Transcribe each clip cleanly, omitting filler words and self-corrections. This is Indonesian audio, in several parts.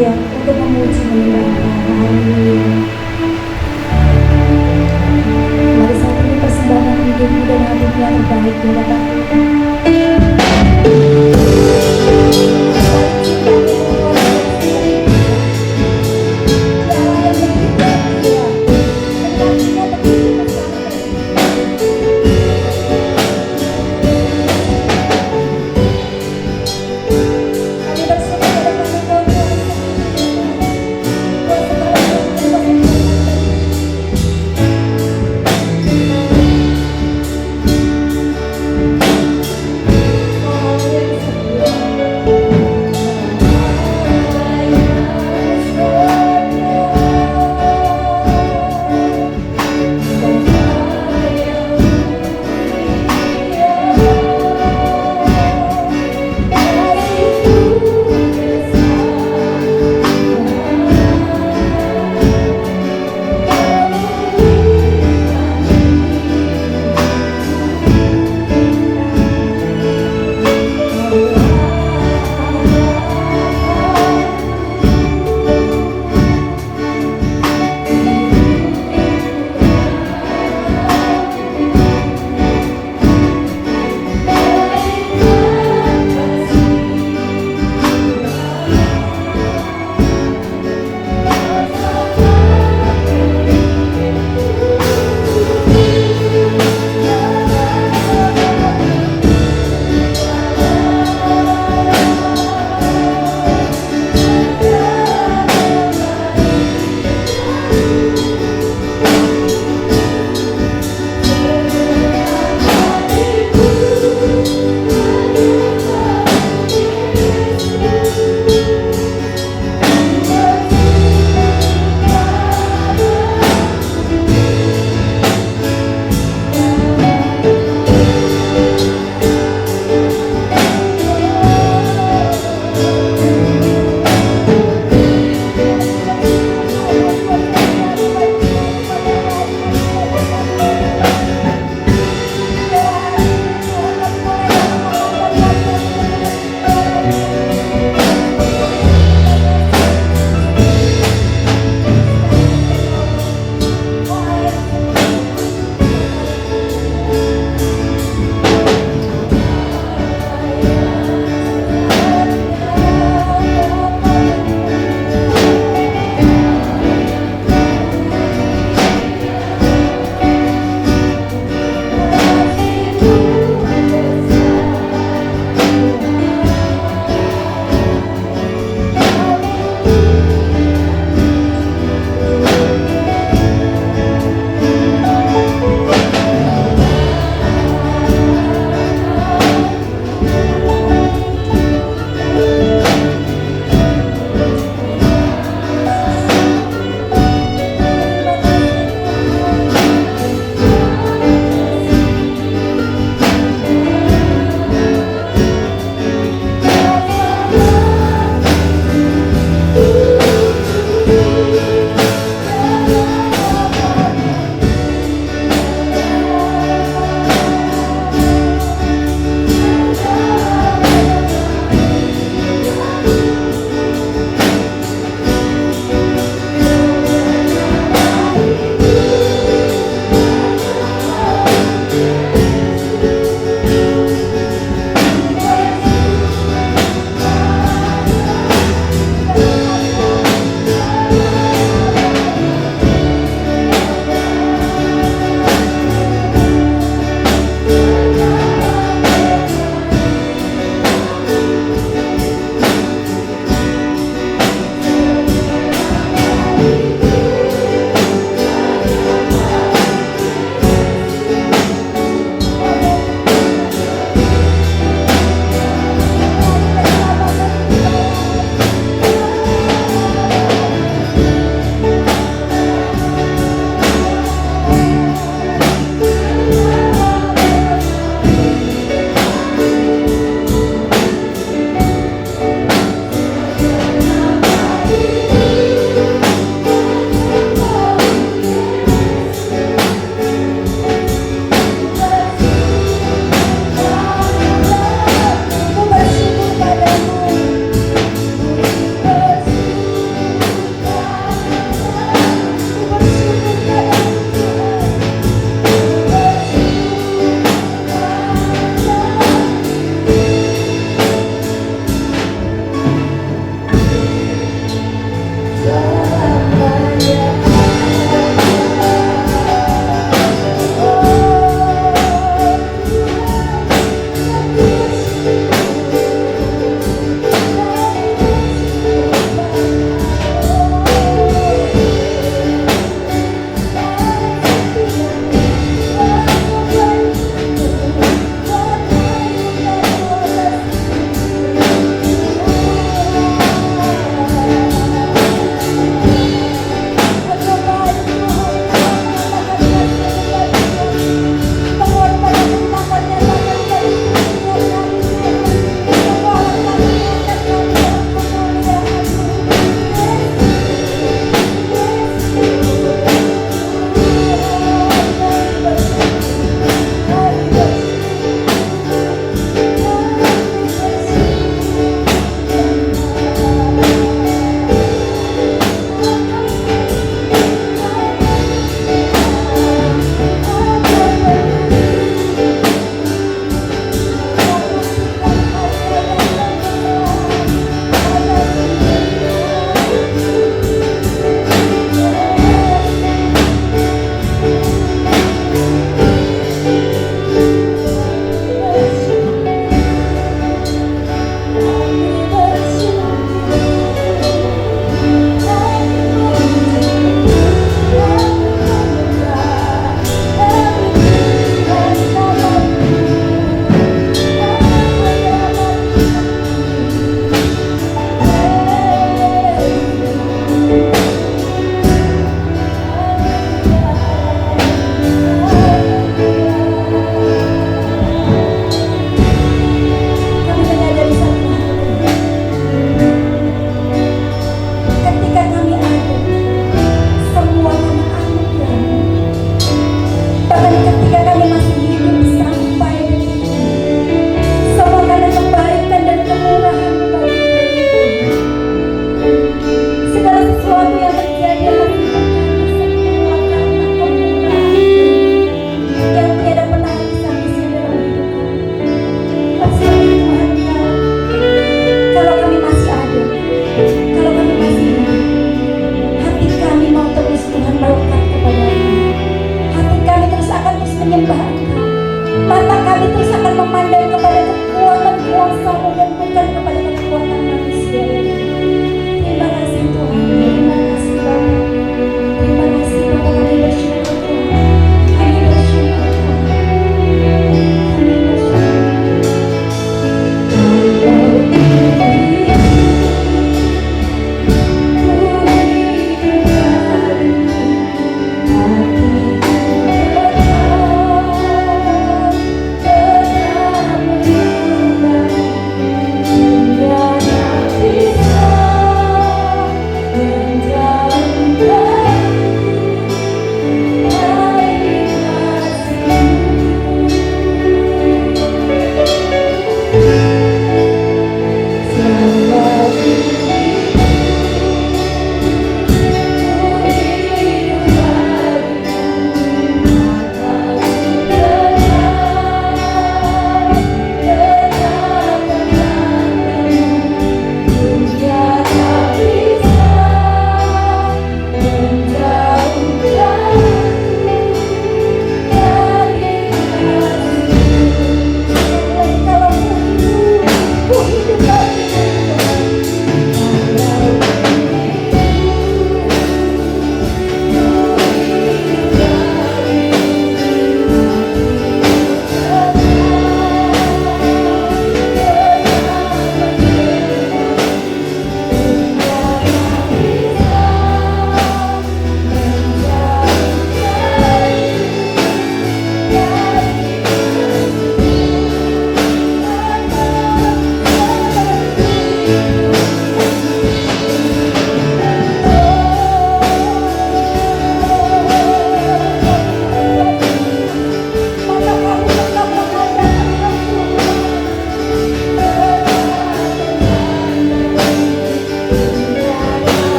siap untuk memuji menyembah Haleluya. Mari saat ini persembahkan hidupmu dan hatimu yang terbaik di hadapan Tuhan.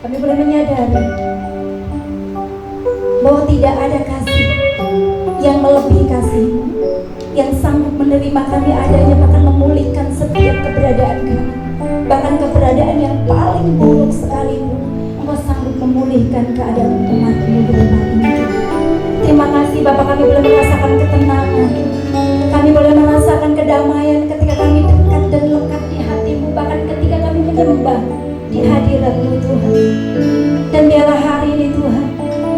Kami boleh menyadari bahwa tidak ada kasih yang melebihi kasih-Mu, yang sanggup menerima kami adanya, bahkan memulihkan setiap keberadaan kami. Bahkan keberadaan yang paling buruk sekalipun, Engkau sanggup memulihkan keadaan umat-Mu di rumah ini. Terima kasih Bapa, kami boleh merasakan ketenangan, kami boleh merasakan kedamaian ketika kami dekat dan lekat di hati-Mu, bahkan ketika kami menyembah di hadirat-Mu Tuhan. Dan biarlah hari ini Tuhan,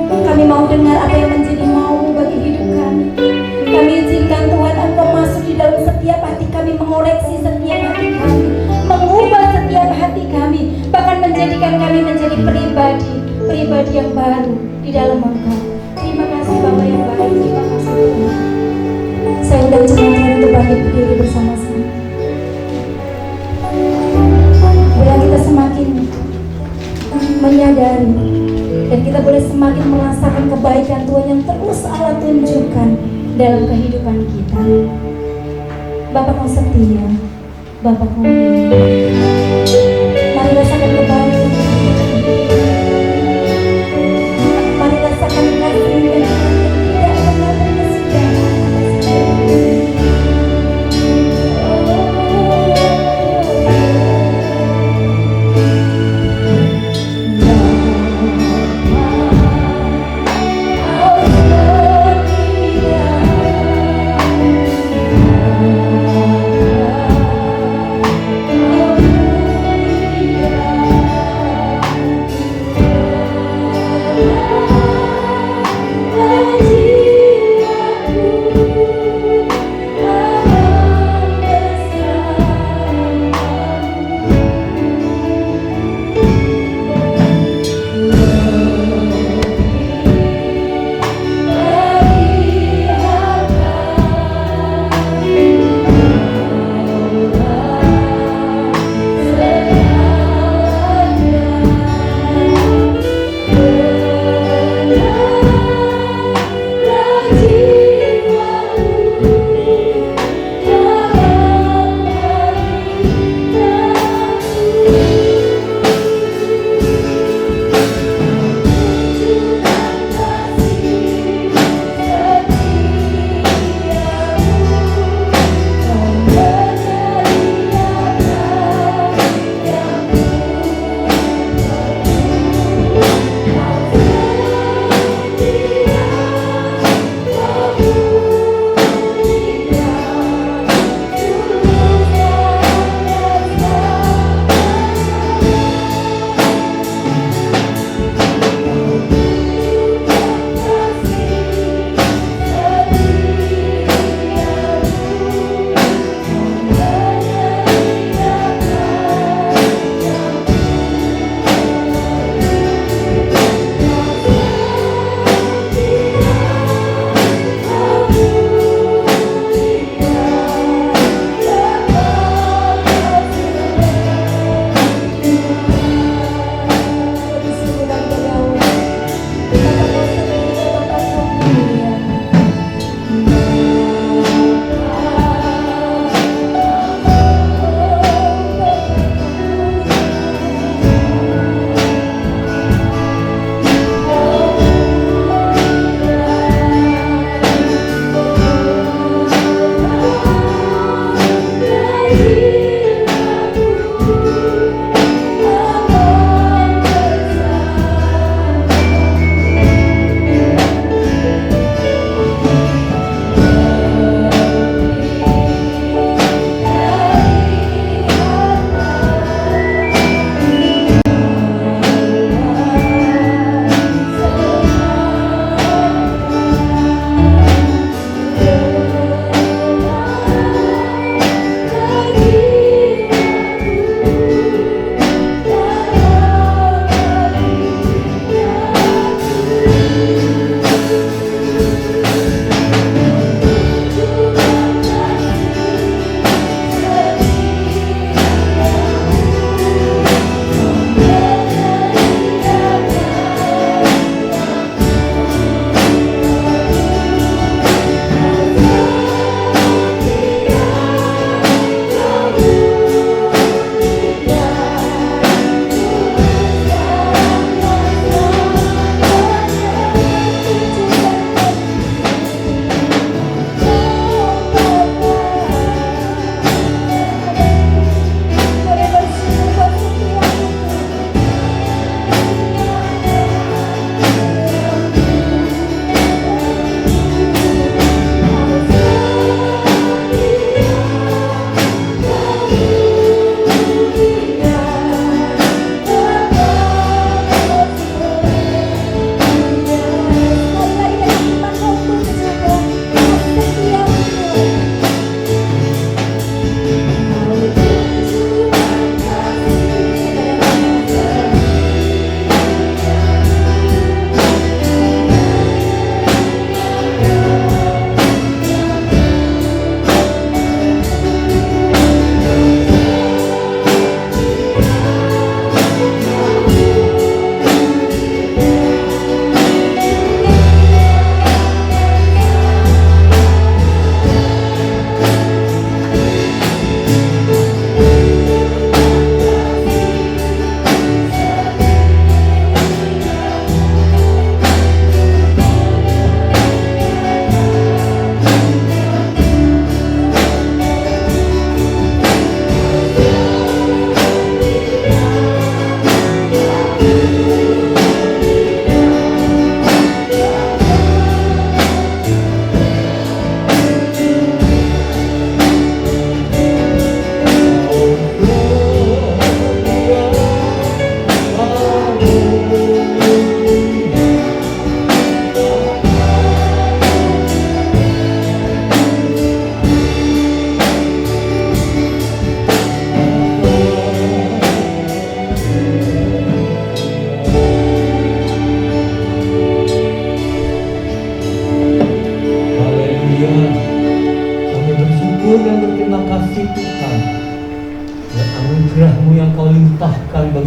kami mau dengar apa yang menjadi mau-Mu bagi hidup kami. Kami izinkan Tuhan Engkau masuk di dalam setiap hati kami, mengoreksi setiap hati kami, mengubah setiap hati kami, bahkan menjadikan kami menjadi pribadi yang baru di dalam Engkau. Terima kasih Bapa yang baik, terima kasih Tuhan. Saya undang jemaat Tuhan untuk bangkit berdiri bersama-sama. Bila kita semakin menyadari dan kita boleh semakin merasakan kebaikan Tuhan yang terus Allah tunjukkan dalam kehidupan kita. Bapa Kau setia, Bapa Kau baik. Mari rasakan kebaikan, mari rasakan kasih yang tidak pernah terkesudahan.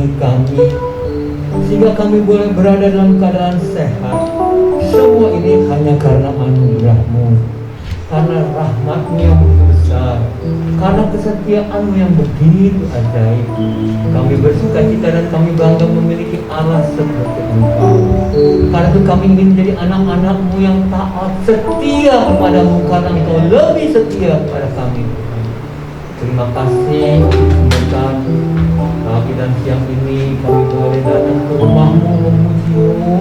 mulut kami, sehingga kami boleh berada dalam keadaan sehat. Semua ini hanya karena anugerah-Mu, karena rahmat-Mu yang begitu besar, karena kesetiaan-Mu yang begitu ajaib. Kami bersuka cita dan kami bangga memiliki Allah seperti Engkau. Karena itu kami ingin menjadi anak-anak-Mu yang taat, setia kepada-Mu, karena Engkau lebih setia kepada kami. Terima kasih berkat pagi dan siang ini kami boleh datang ke rumah-Mu memuji-Mu,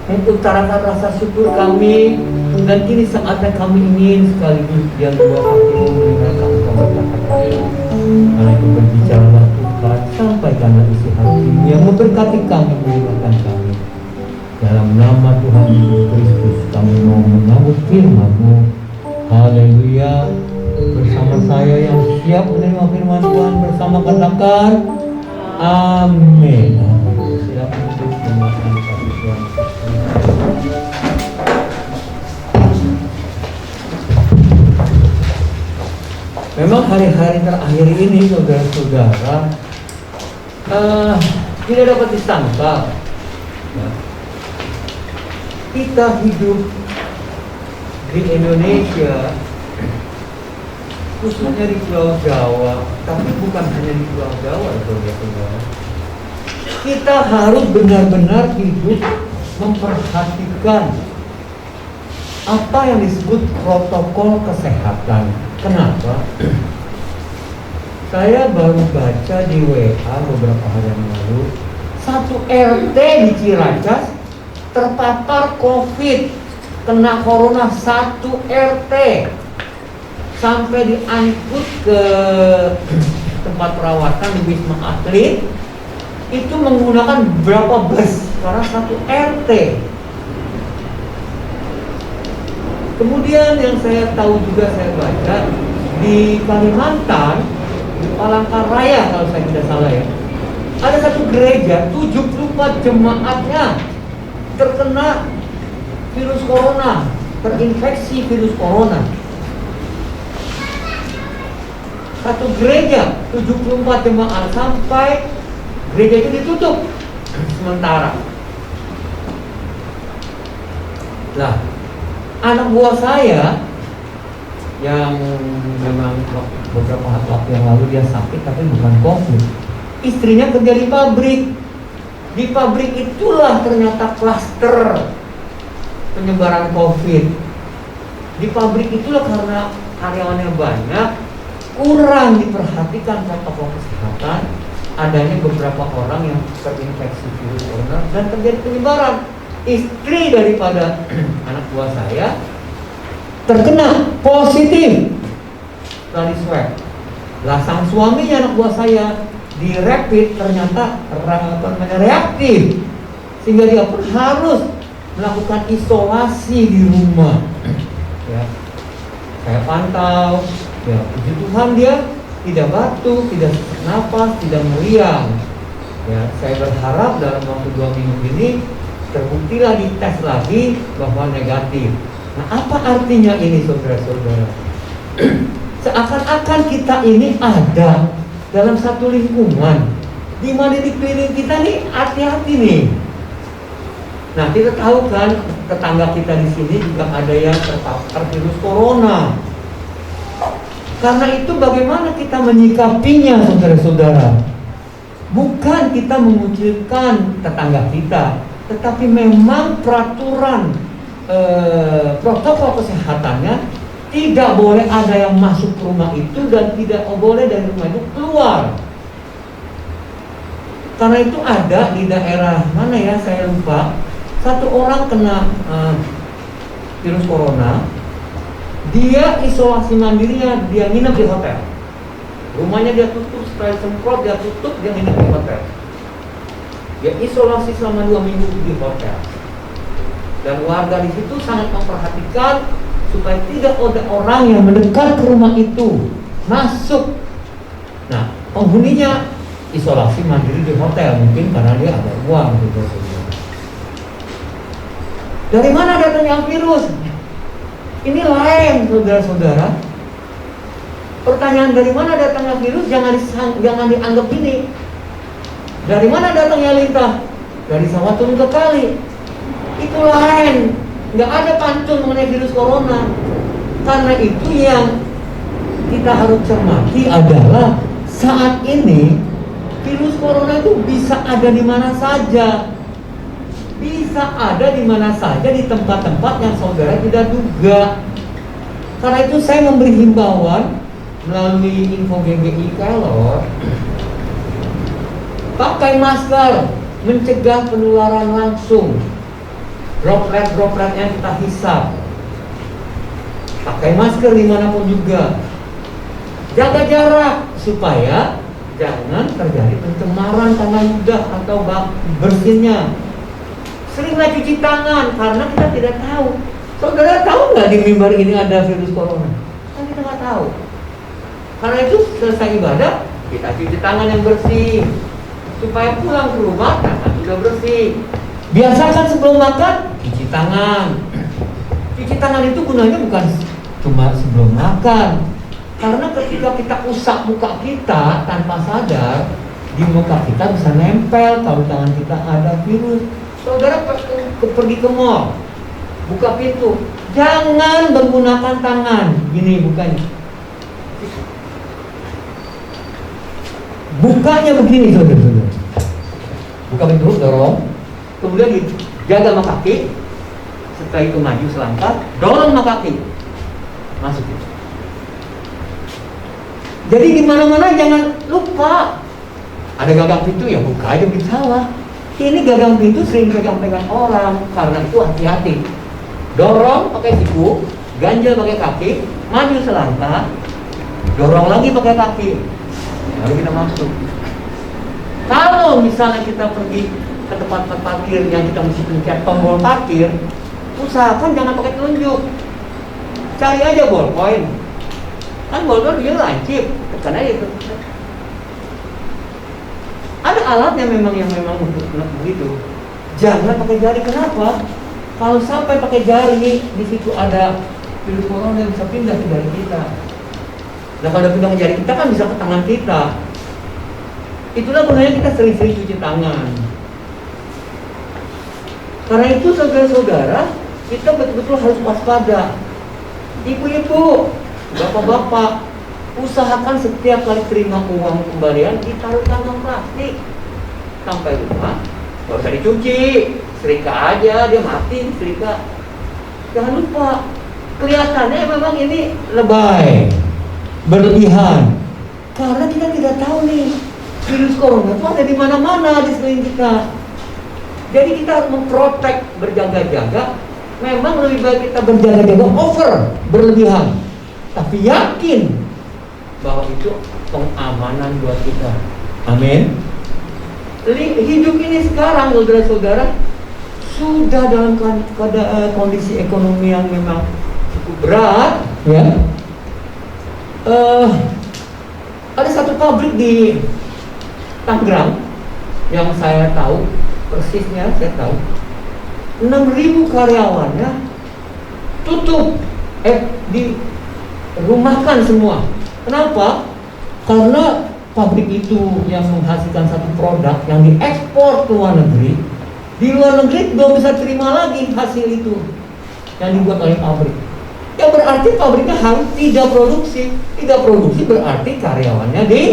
mengutarakan rasa syukur kami, dan kini saatnya kami ingin sekaligus yang dua hati mendengarkan Engkau berkata-kata. Karena itu berbicaralah Tuhan, sampaikanlah isi hati-Mu yang memberkati kami, mengingatkan kami. Dalam nama Tuhan Yesus Kristus kami mau menyambut firman-Mu. Haleluya. Bersama saya yang siap menerima firman Tuhan bersama katakan amin. Silakan duduk dengarkan kasih Tuhan. Memang hari-hari terakhir ini saudara-saudara tidak dapat disangka kita hidup di Indonesia, khususnya di Pulau Jawa, tapi bukan hanya di Pulau Jawa, saudara-saudara. Kita harus benar-benar hidup memperhatikan apa yang disebut protokol kesehatan. Kenapa? Saya baru baca di WA beberapa hari yang lalu, satu RT di Ciracas terpapar COVID, kena corona, satu RT. Sampai diangkut ke tempat perawatan di Wisma Atlet, itu menggunakan berapa bus karena satu RT. Kemudian yang saya tahu juga, saya baca di Kalimantan, di Palangkaraya kalau saya tidak salah ya, ada satu gereja 74 jemaatnya terkena virus corona, terinfeksi virus corona. Satu gereja 74 jemaat, sampai gereja itu ditutup sementara. Nah, anak buah saya yang memang beberapa waktu yang lalu dia sakit tapi bukan COVID, istrinya kerja di pabrik. Di pabrik itulah ternyata klaster penyebaran COVID. Di pabrik itulah karena karyawannya banyak, kurang diperhatikan protokol kesehatan, adanya beberapa orang yang terinfeksi virus corona dan terjadi penyebaran. Istri daripada anak buah saya terkena positif setelah di swab. Lah sang suaminya anak buah saya di rapid ternyata reaktif, sehingga dia pun harus melakukan isolasi di rumah. Ya, saya pantau. Ya, puji Tuhan dia tidak batuk, tidak sesak napas, tidak meriang. Ya, saya berharap dalam waktu 2 minggu ini terbuktilah dites lagi bahwa negatif. Nah, apa artinya ini saudara-saudara? Seakan-akan kita ini ada dalam satu lingkungan di mana di keliling kita nih hati-hati nih. Nah, kita tahu kan tetangga kita di sini juga ada yang terpapar virus corona. Karena itu bagaimana kita menyikapinya saudara-saudara? Bukan kita mengucilkan tetangga kita, tetapi memang peraturan protokol kesehatannya tidak boleh ada yang masuk ke rumah itu dan tidak boleh dari rumah itu keluar. Karena itu ada di daerah mana ya saya lupa, satu orang kena virus corona, dia isolasi mandirinya, dia nginep di hotel. Rumahnya dia tutup, spray semprot dia tutup, dia nginep di hotel. Dia isolasi selama 2 minggu di hotel. Dan warga di situ sangat memperhatikan supaya tidak ada orang yang mendekat ke rumah itu masuk. Nah, penghuninya isolasi mandiri di hotel, mungkin karena dia ada uang gitu. Dari mana datangnya virus? Ini lain saudara-saudara. Pertanyaan dari mana datangnya virus jangan dianggap ini. Dari mana datangnya lintah? Dari sawah turun ke kali. Itu lain. Nggak ada pantun mengenai virus corona. Karena itu yang kita harus cermati adalah saat ini virus corona itu bisa ada di mana saja. Bisa ada di mana saja, di tempat-tempat yang saudara tidak duga. Karena itu saya memberi himbauan melalui info GGI Kelor, pakai masker, mencegah penularan langsung. Droplet-dropletnya kita hisap. Pakai masker dimanapun juga. Jaga jarak supaya jangan terjadi pencemaran tangan ludah atau bersihnya. Seringlah cuci tangan karena kita tidak tahu. Saudara tahu nggak di mimbar ini ada virus corona? Kan kita nggak tahu. Karena itu selesai ibadah kita cuci tangan yang bersih supaya pulang ke rumah tangan sudah bersih. Biasakan sebelum makan cuci tangan. Cuci tangan itu gunanya bukan cuma sebelum makan. Karena ketika kita usap muka kita tanpa sadar, di muka kita bisa nempel kalau tangan kita ada virus. Saudara pergi ke mall, buka pintu, jangan menggunakan tangan. Gini bukanya. Bukanya begini, saudara. Buka pintu, dorong. Kemudian dijaga sama kaki. Setelah itu maju selangkah, dorong sama kaki. Masukin. Jadi di mana-mana jangan lupa. Ada gagang pintu ya buka aja di sawah. Ini gagang pintu sering pegang-pegang orang, karena itu hati-hati. Dorong pakai siku, ganjel pakai kaki, maju selangkah, dorong lagi pakai kaki. Lalu kita masuk. Kalau misalnya kita pergi ke tempat parkir yang kita mesti pencet tombol parkir, usahakan jangan pakai telunjuk. Cari aja ballpoint. Kan ballpoint dia lancip, tekan aja itu. Ada alatnya memang untuk begitu. Jangan pakai jari. Kenapa? Kalau sampai pakai jari, di situ ada virus corona yang bisa pindah ke jari kita. Nah kalau pindah ke jari kita kan bisa ke tangan kita. Itulah gunanya kita sering-sering cuci tangan. Karena itu saudara-saudara, kita betul-betul harus waspada. Ibu-ibu, bapak-bapak, usahakan setiap kali terima uang kembalian ditaruh kantong plastik. Sampai rumah, gak usah dicuci, setrika aja, dia mati setrika. Jangan lupa, kelihatannya memang ini lebay, berlebihan. Karena kita tidak tahu nih, virus corona itu ada di mana-mana di sekeliling kita. Jadi kita harus memprotek, berjaga-jaga. Memang lebih baik kita berjaga-jaga over, berlebihan. Tapi yakin bahwa itu pengamanan buat kita. Amin. Hidup ini sekarang, saudara-saudara, sudah dalam kondisi ekonomi yang memang cukup berat, ya. Ada satu pabrik di Tangerang yang saya tahu persisnya, saya tahu 6.000 karyawannya tutup, dirumahkan semua. Kenapa? Karena pabrik itu yang menghasilkan satu produk yang diekspor ke luar negeri, di luar negeri belum bisa terima lagi hasil itu yang dibuat oleh pabrik. Ya berarti pabriknya harus tidak produksi. Tidak produksi berarti karyawannya di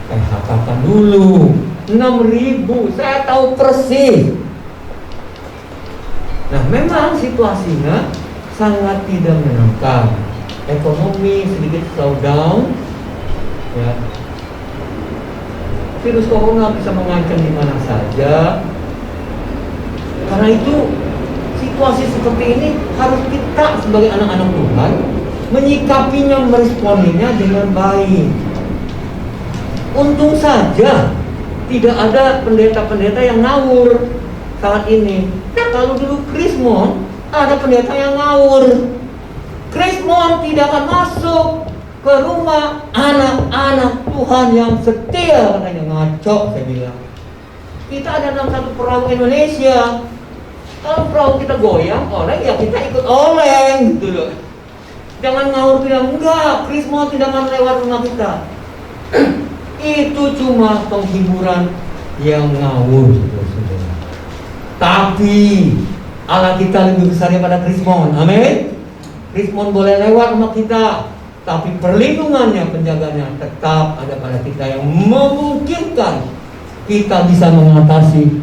PHK-kan dulu. 6.000, saya tahu persis. Nah memang situasinya sangat tidak menyenangkan. Ekonomi sedikit slow down, ya. Virus corona bisa mengancam di mana saja. Karena itu situasi seperti ini harus kita sebagai anak-anak Tuhan menyikapinya, meresponinya dengan baik. Untung saja tidak ada pendeta-pendeta yang ngawur saat ini. Kalau dulu Krismon ada pendeta yang ngawur. Krismon tidak akan masuk ke rumah anak-anak Tuhan yang setia, katanya. Ngaco, saya bilang. Kita ada dalam satu perahu Indonesia. Kalau perahu kita goyang, oleng ya kita ikut oleng gitu loh. Jangan ngawur bilang enggak, Krismon tidak akan lewat rumah kita. Itu cuma penghiburan yang ngawur, saudara-saudara. Tapi Allah kita lebih besar daripada Krismon. Amin. Krismon boleh lewat sama kita, tapi perlindungannya, penjagaannya tetap ada pada kita, yang memungkinkan kita bisa mengatasi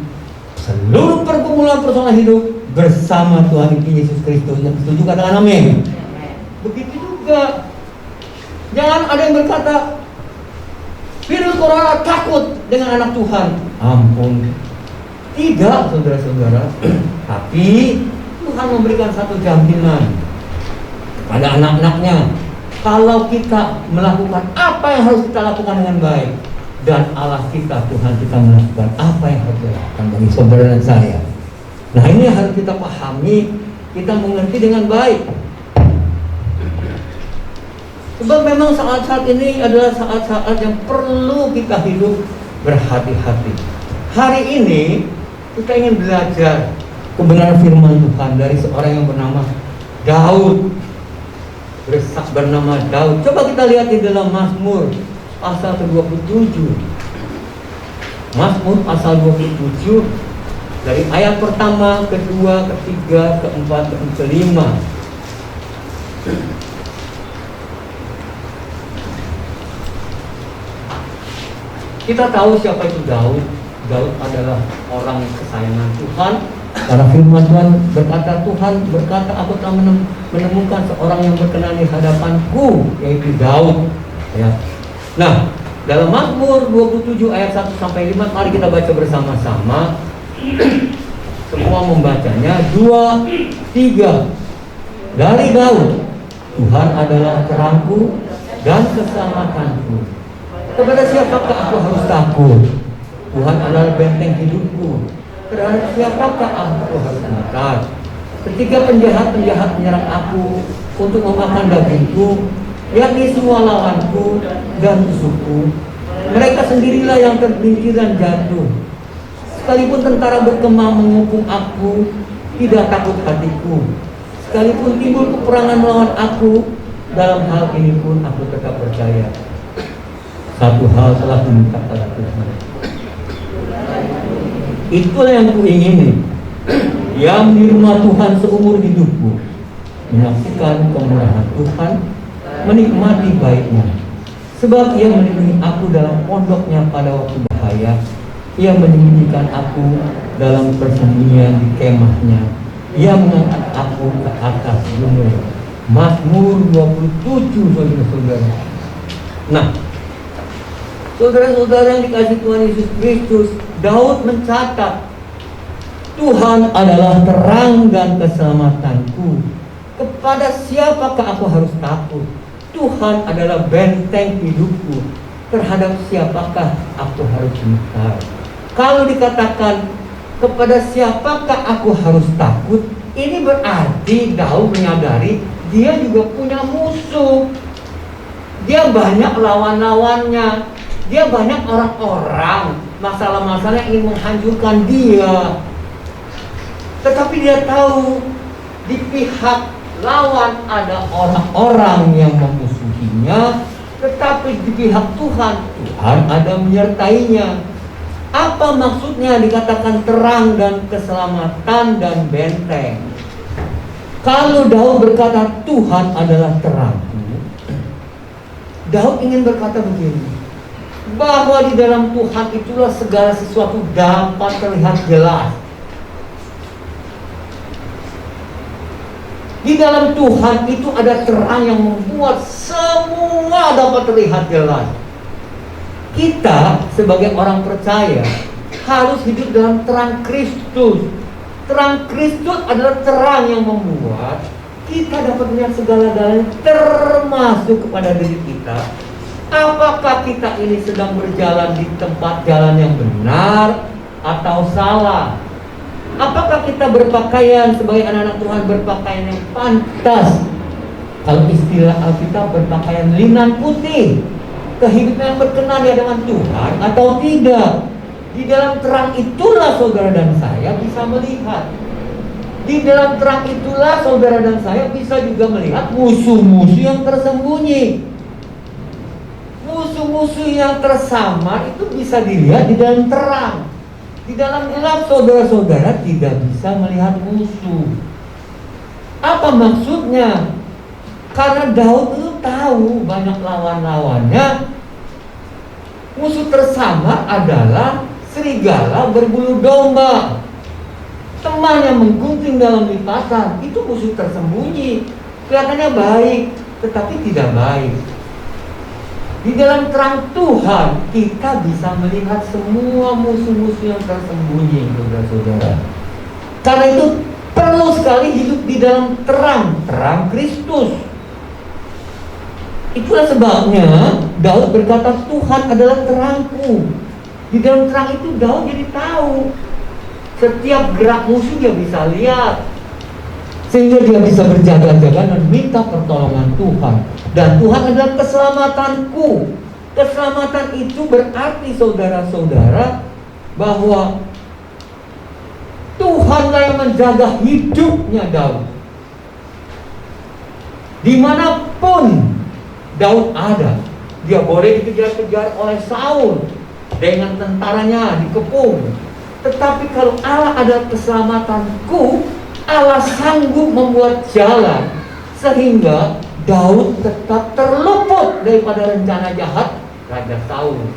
seluruh pergumulan persoalan hidup bersama Tuhan Yesus Kristus. Yang setuju katakan amin. Begitu juga, jangan ada yang berkata virus corona takut dengan anak Tuhan. Ampun, tidak, saudara-saudara. Tapi Tuhan memberikan satu jaminan pada anak-anaknya, kalau kita melakukan apa yang harus kita lakukan dengan baik, dan Allah kita, Tuhan kita melakukan apa yang harus kita lakukan bagi saudara dan saya. Nah, ini harus kita pahami, kita mengerti dengan baik. Sebab memang saat-saat ini adalah saat-saat yang perlu kita hidup berhati-hati. Hari ini kita ingin belajar kebenaran firman Tuhan dari seorang yang bernama Daud. Bernama Daud. Coba kita lihat di dalam Mazmur pasal ke-27. Mazmur pasal 27 dari ayat pertama, kedua, ketiga, keempat, dan kelima. Kita tahu siapa itu Daud. Daud adalah orang kesayangan Tuhan. Karena firman Tuhan berkata, Tuhan berkata, aku telah menemukan seorang yang berkenan di hadapanku, yaitu Daud. Ya. Nah, dalam Mazmur 27 ayat 1 sampai 5, mari kita baca bersama-sama. Semua membacanya. 2, 3. Dari Daud, Tuhan adalah terangku dan keselamatanku. Kepada siapakah aku harus takut? Tuhan adalah benteng hidupku. Terhadap siapakah aku harus takut? Ketika penjahat-penjahat menyerang aku untuk memakan dagingku, yakni semua lawanku dan musuhku, mereka sendirilah yang tergelincir dan jatuh. Sekalipun tentara berkemah mengepung aku, tidak takut hatiku. Sekalipun timbul peperangan melawan aku, dalam hal ini pun aku tetap percaya. Satu hal telah diminta pada Tuhan, itulah yang kuingini, yang di rumah Tuhan seumur hidupku, menyaksikan kemurahan Tuhan, menikmati baiknya. Sebab ia melindungi aku dalam pondoknya pada waktu bahaya. Ia menyembunyikan aku dalam persembunyian di kemahnya. Ia mengangkat aku ke atas gunung. Mazmur 27, saudara-saudara. Nah, saudara-saudara yang dikasihi Tuhan Yesus Kristus, Daud mencatat, Tuhan adalah terang dan keselamatanku. Kepada siapakah aku harus takut? Tuhan adalah benteng hidupku. Terhadap siapakah aku harus gentar? Kalau dikatakan kepada siapakah aku harus takut, ini berarti Daud menyadari dia juga punya musuh. Dia banyak lawan-lawannya. Dia banyak orang-orang, masalah-masalah yang ingin menghancurkan dia. Tetapi dia tahu di pihak lawan ada orang-orang yang memusuhinya, tetapi di pihak Tuhan, Tuhan ada menyertainya. Apa maksudnya dikatakan terang dan keselamatan dan benteng? Kalau Daud berkata Tuhan adalah terangku, Daud ingin berkata begini, bahwa di dalam Tuhan itulah segala sesuatu dapat terlihat jelas. Di dalam Tuhan itu ada terang yang membuat semua dapat terlihat jelas. Kita sebagai orang percaya harus hidup dalam terang Kristus. Terang Kristus adalah terang yang membuat kita dapat melihat segala-galanya, termasuk kepada diri kita. Apakah kita ini sedang berjalan di tempat jalan yang benar atau salah? Apakah kita berpakaian sebagai anak-anak Tuhan, berpakaian yang pantas? Kalau istilah Alkitab, berpakaian linan putih, kehidupan yang berkenan di hadapan Tuhan atau tidak? Di dalam terang itulah saudara dan saya bisa melihat. Di dalam terang itulah saudara dan saya bisa juga melihat musuh-musuh yang tersembunyi. musuh-musuh yang tersamar itu bisa dilihat di dalam terang. Di dalam gelap saudara-saudara tidak bisa melihat musuh. Apa maksudnya? Karena Daud itu tahu banyak lawan-lawannya. Musuh tersamar adalah serigala berbulu domba. Teman yang menggunting dalam lipatan itu musuh tersembunyi. Kelihatannya baik, tetapi tidak baik. Di dalam terang Tuhan kita bisa melihat semua musuh-musuh yang tersembunyi, saudara-saudara. Karena itu perlu sekali hidup di dalam terang Kristus. Itulah sebabnya Daud berkata, Tuhan adalah terangku. Di dalam terang itu Daud jadi tahu setiap gerak musuh dia bisa lihat, sehingga dia bisa berjaga-jaga dan minta pertolongan Tuhan. Dan Tuhan adalah keselamatanku. Keselamatan itu berarti saudara-saudara bahwa Tuhanlah yang menjaga hidupnya Daud. Dimanapun Daud ada, dia boleh dikejar-kejar oleh Saul dengan tentaranya dikepung. Tetapi kalau Allah adalah keselamatanku, Allah sanggup membuat jalan sehingga Daud tetap terluput daripada rencana jahat Raja Saul.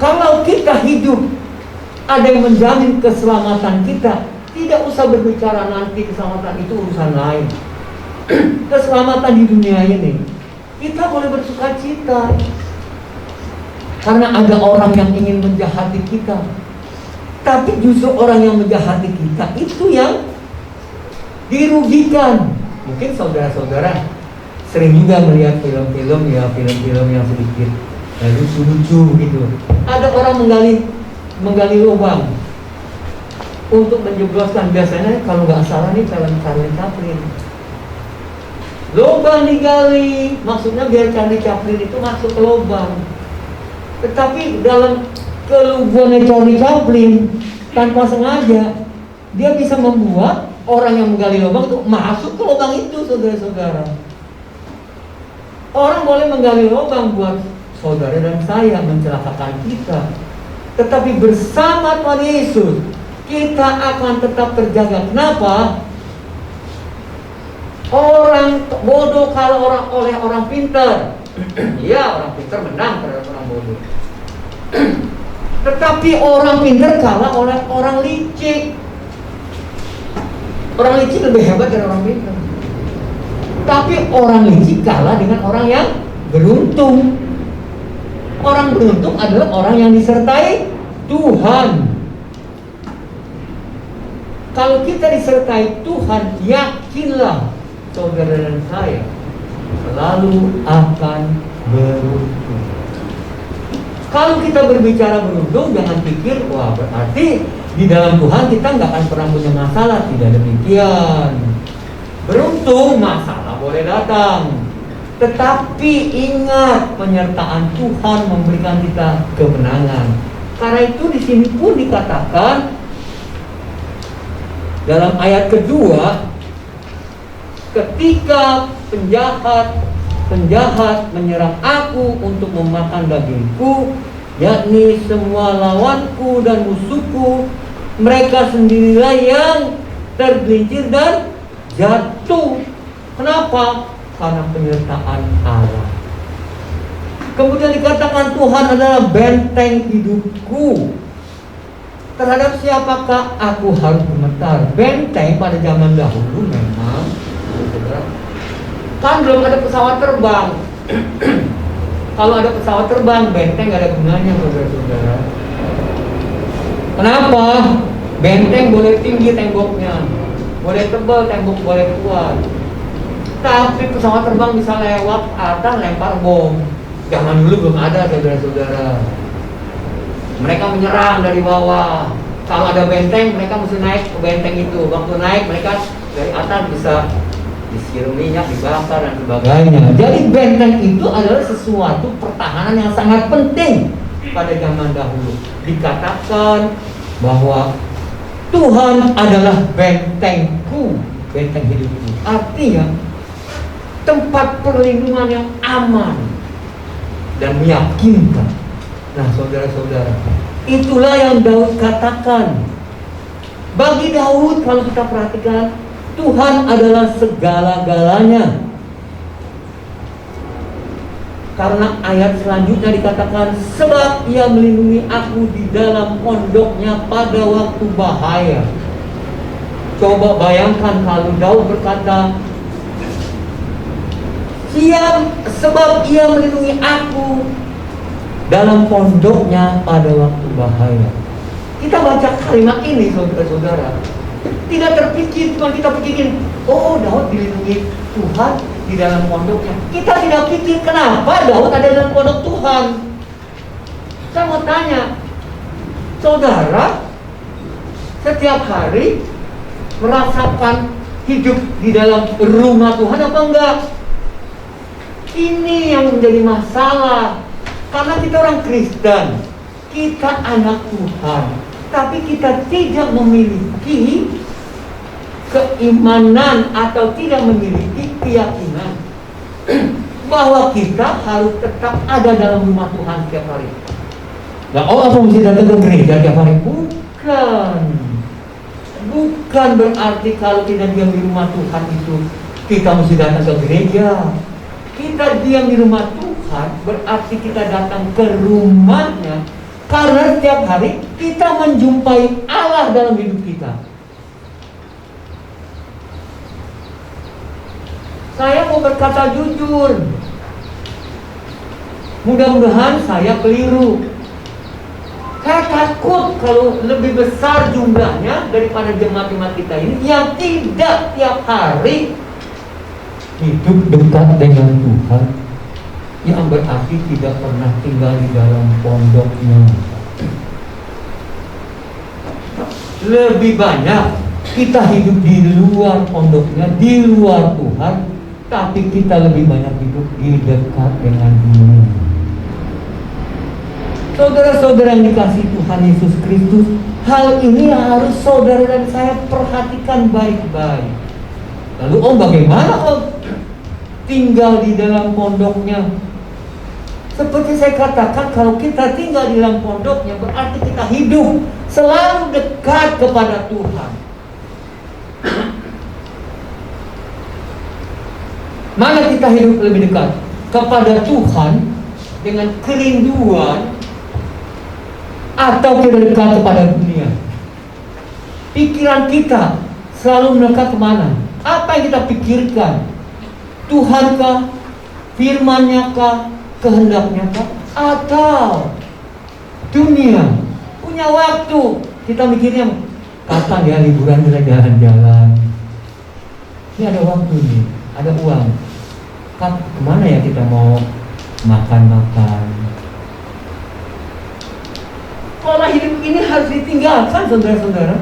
Kalau kita hidup ada yang menjamin keselamatan kita, tidak usah berbicara nanti keselamatan itu urusan lain. Keselamatan di dunia ini kita boleh bersuka cita karena ada orang yang ingin menjahati kita. Tapi justru orang yang menjahati kita itu yang dirugikan. Mungkin saudara-saudara sering juga melihat film-film yang sedikit lucu-lucu gitu. Ada orang menggali lubang untuk menjebloskan, biasanya kalau nggak salah nih film Charlie Chaplin. Lubang digali, maksudnya biar Charlie Chaplin itu masuk ke lubang. Tetapi dalam keluguannya Charlie Chaplin, tanpa sengaja dia bisa membuat orang yang menggali lubang itu masuk ke lubang itu, saudara-saudara. Orang boleh menggali lubang buat saudara dan saya, mencelakakan kita. Tetapi bersama Tuhan Yesus kita akan tetap terjaga. Kenapa? Orang bodoh kalah oleh orang pintar. Iya, orang pintar menang terhadap orang bodoh. Tetapi orang pintar kalah oleh orang licik. Orang licik lebih hebat dari orang pintar. Tapi orang licik kalah dengan orang yang beruntung. Orang beruntung adalah orang yang disertai Tuhan. Kalau kita disertai Tuhan, yakinlah saudara dan saya selalu akan beruntung. Kalau kita berbicara beruntung, jangan pikir, wah berarti di dalam Tuhan kita nggak akan pernah punya masalah. Tidak demikian. Beruntung, masalah boleh datang, tetapi ingat penyertaan Tuhan memberikan kita kemenangan. Karena itu di sini pun dikatakan dalam ayat kedua, ketika penjahat menyerang aku untuk memakan dagingku, yakni semua lawanku dan musuhku, mereka sendirilah yang tergelincir dan jatuh. Kenapa? Karena penyertaan Allah. Kemudian dikatakan Tuhan adalah benteng hidupku. Terhadap siapakah aku harus gemetar? Benteng pada zaman dahulu memang, kan belum ada pesawat terbang. Kalau ada pesawat terbang, benteng gak ada gunanya, saudara-saudara. Kenapa? Benteng boleh tinggi temboknya, boleh tebal tembok, boleh kuat. Tapi pesawat terbang bisa lewat atas lempar bom. Zaman dulu belum ada, saudara-saudara. Mereka menyerang dari bawah. Kalau ada benteng, mereka mesti naik ke benteng itu. Waktu naik, mereka dari atas bisa disiram minyak, dibakar dan sebagainya. Jadi benteng itu adalah sesuatu pertahanan yang sangat penting pada zaman dahulu. Dikatakan bahwa Tuhan adalah bentengku, benteng hidupku. Artinya tempat perlindungan yang aman dan meyakinkan. Nah, saudara-saudara, itulah yang Daud katakan. Bagi Daud, kalau kita perhatikan, Tuhan adalah segala-galanya. Karena ayat selanjutnya dikatakan, sebab ia melindungi aku di dalam pondoknya pada waktu bahaya. Coba bayangkan kalau Daud berkata, sebab ia melindungi aku dalam pondoknya pada waktu bahaya. Kita baca kalimat ini, saudara-saudara, tidak terpikir, cuma kita pikirin, oh, Daud dilindungi Tuhan di dalam pondoknya. Kita tidak pikir kenapa Daud ada dalam pondok Tuhan. Saya mau tanya, saudara, setiap hari merasakan hidup di dalam rumah Tuhan apa enggak? Ini yang menjadi masalah. Karena kita orang Kristen, kita anak Tuhan, tapi kita tidak memiliki keimanan atau tidak memiliki keyakinan bahwa kita harus tetap ada dalam rumah Tuhan setiap hari. Nah, apa mesti datang ke gereja setiap hari? Bukan berarti kalau kita diam di rumah Tuhan itu kita mesti datang ke gereja. Kita diam di rumah Tuhan berarti kita datang ke rumahnya, karena setiap hari kita menjumpai Allah dalam hidup kita. Saya mau berkata jujur, mudah-mudahan saya keliru. Saya takut kalau lebih besar jumlahnya daripada jemaat-jemaat kita ini yang tidak tiap hari hidup dekat dengan Tuhan, yang berarti tidak pernah tinggal di dalam pondoknya. Lebih banyak kita hidup di luar pondoknya, di luar Tuhan, tapi kita lebih banyak hidup di dekat dengan dunia. Saudara-saudara yang dikasihi Tuhan Yesus Kristus, hal ini harus saudara dan saya perhatikan baik-baik. Lalu bagaimana tinggal di dalam pondoknya? Seperti saya katakan, kalau kita tinggal di dalam pondoknya berarti kita hidup selalu dekat kepada Tuhan. Mana kita hidup lebih dekat? Kepada Tuhan dengan kerinduan, atau kita dekat kepada dunia? Pikiran kita selalu mendekat kemana? Apa yang kita pikirkan? Tuhankah? Firman-Nya kah? Kehendaknya kah? Atau dunia? Punya waktu, kita mikirnya kapan ya liburan, kita jalan-jalan. Ini ada waktu nih, ada uang. Kemana ya kita mau makan-makan? Pola hidup ini harus ditinggalkan, saudara-saudara.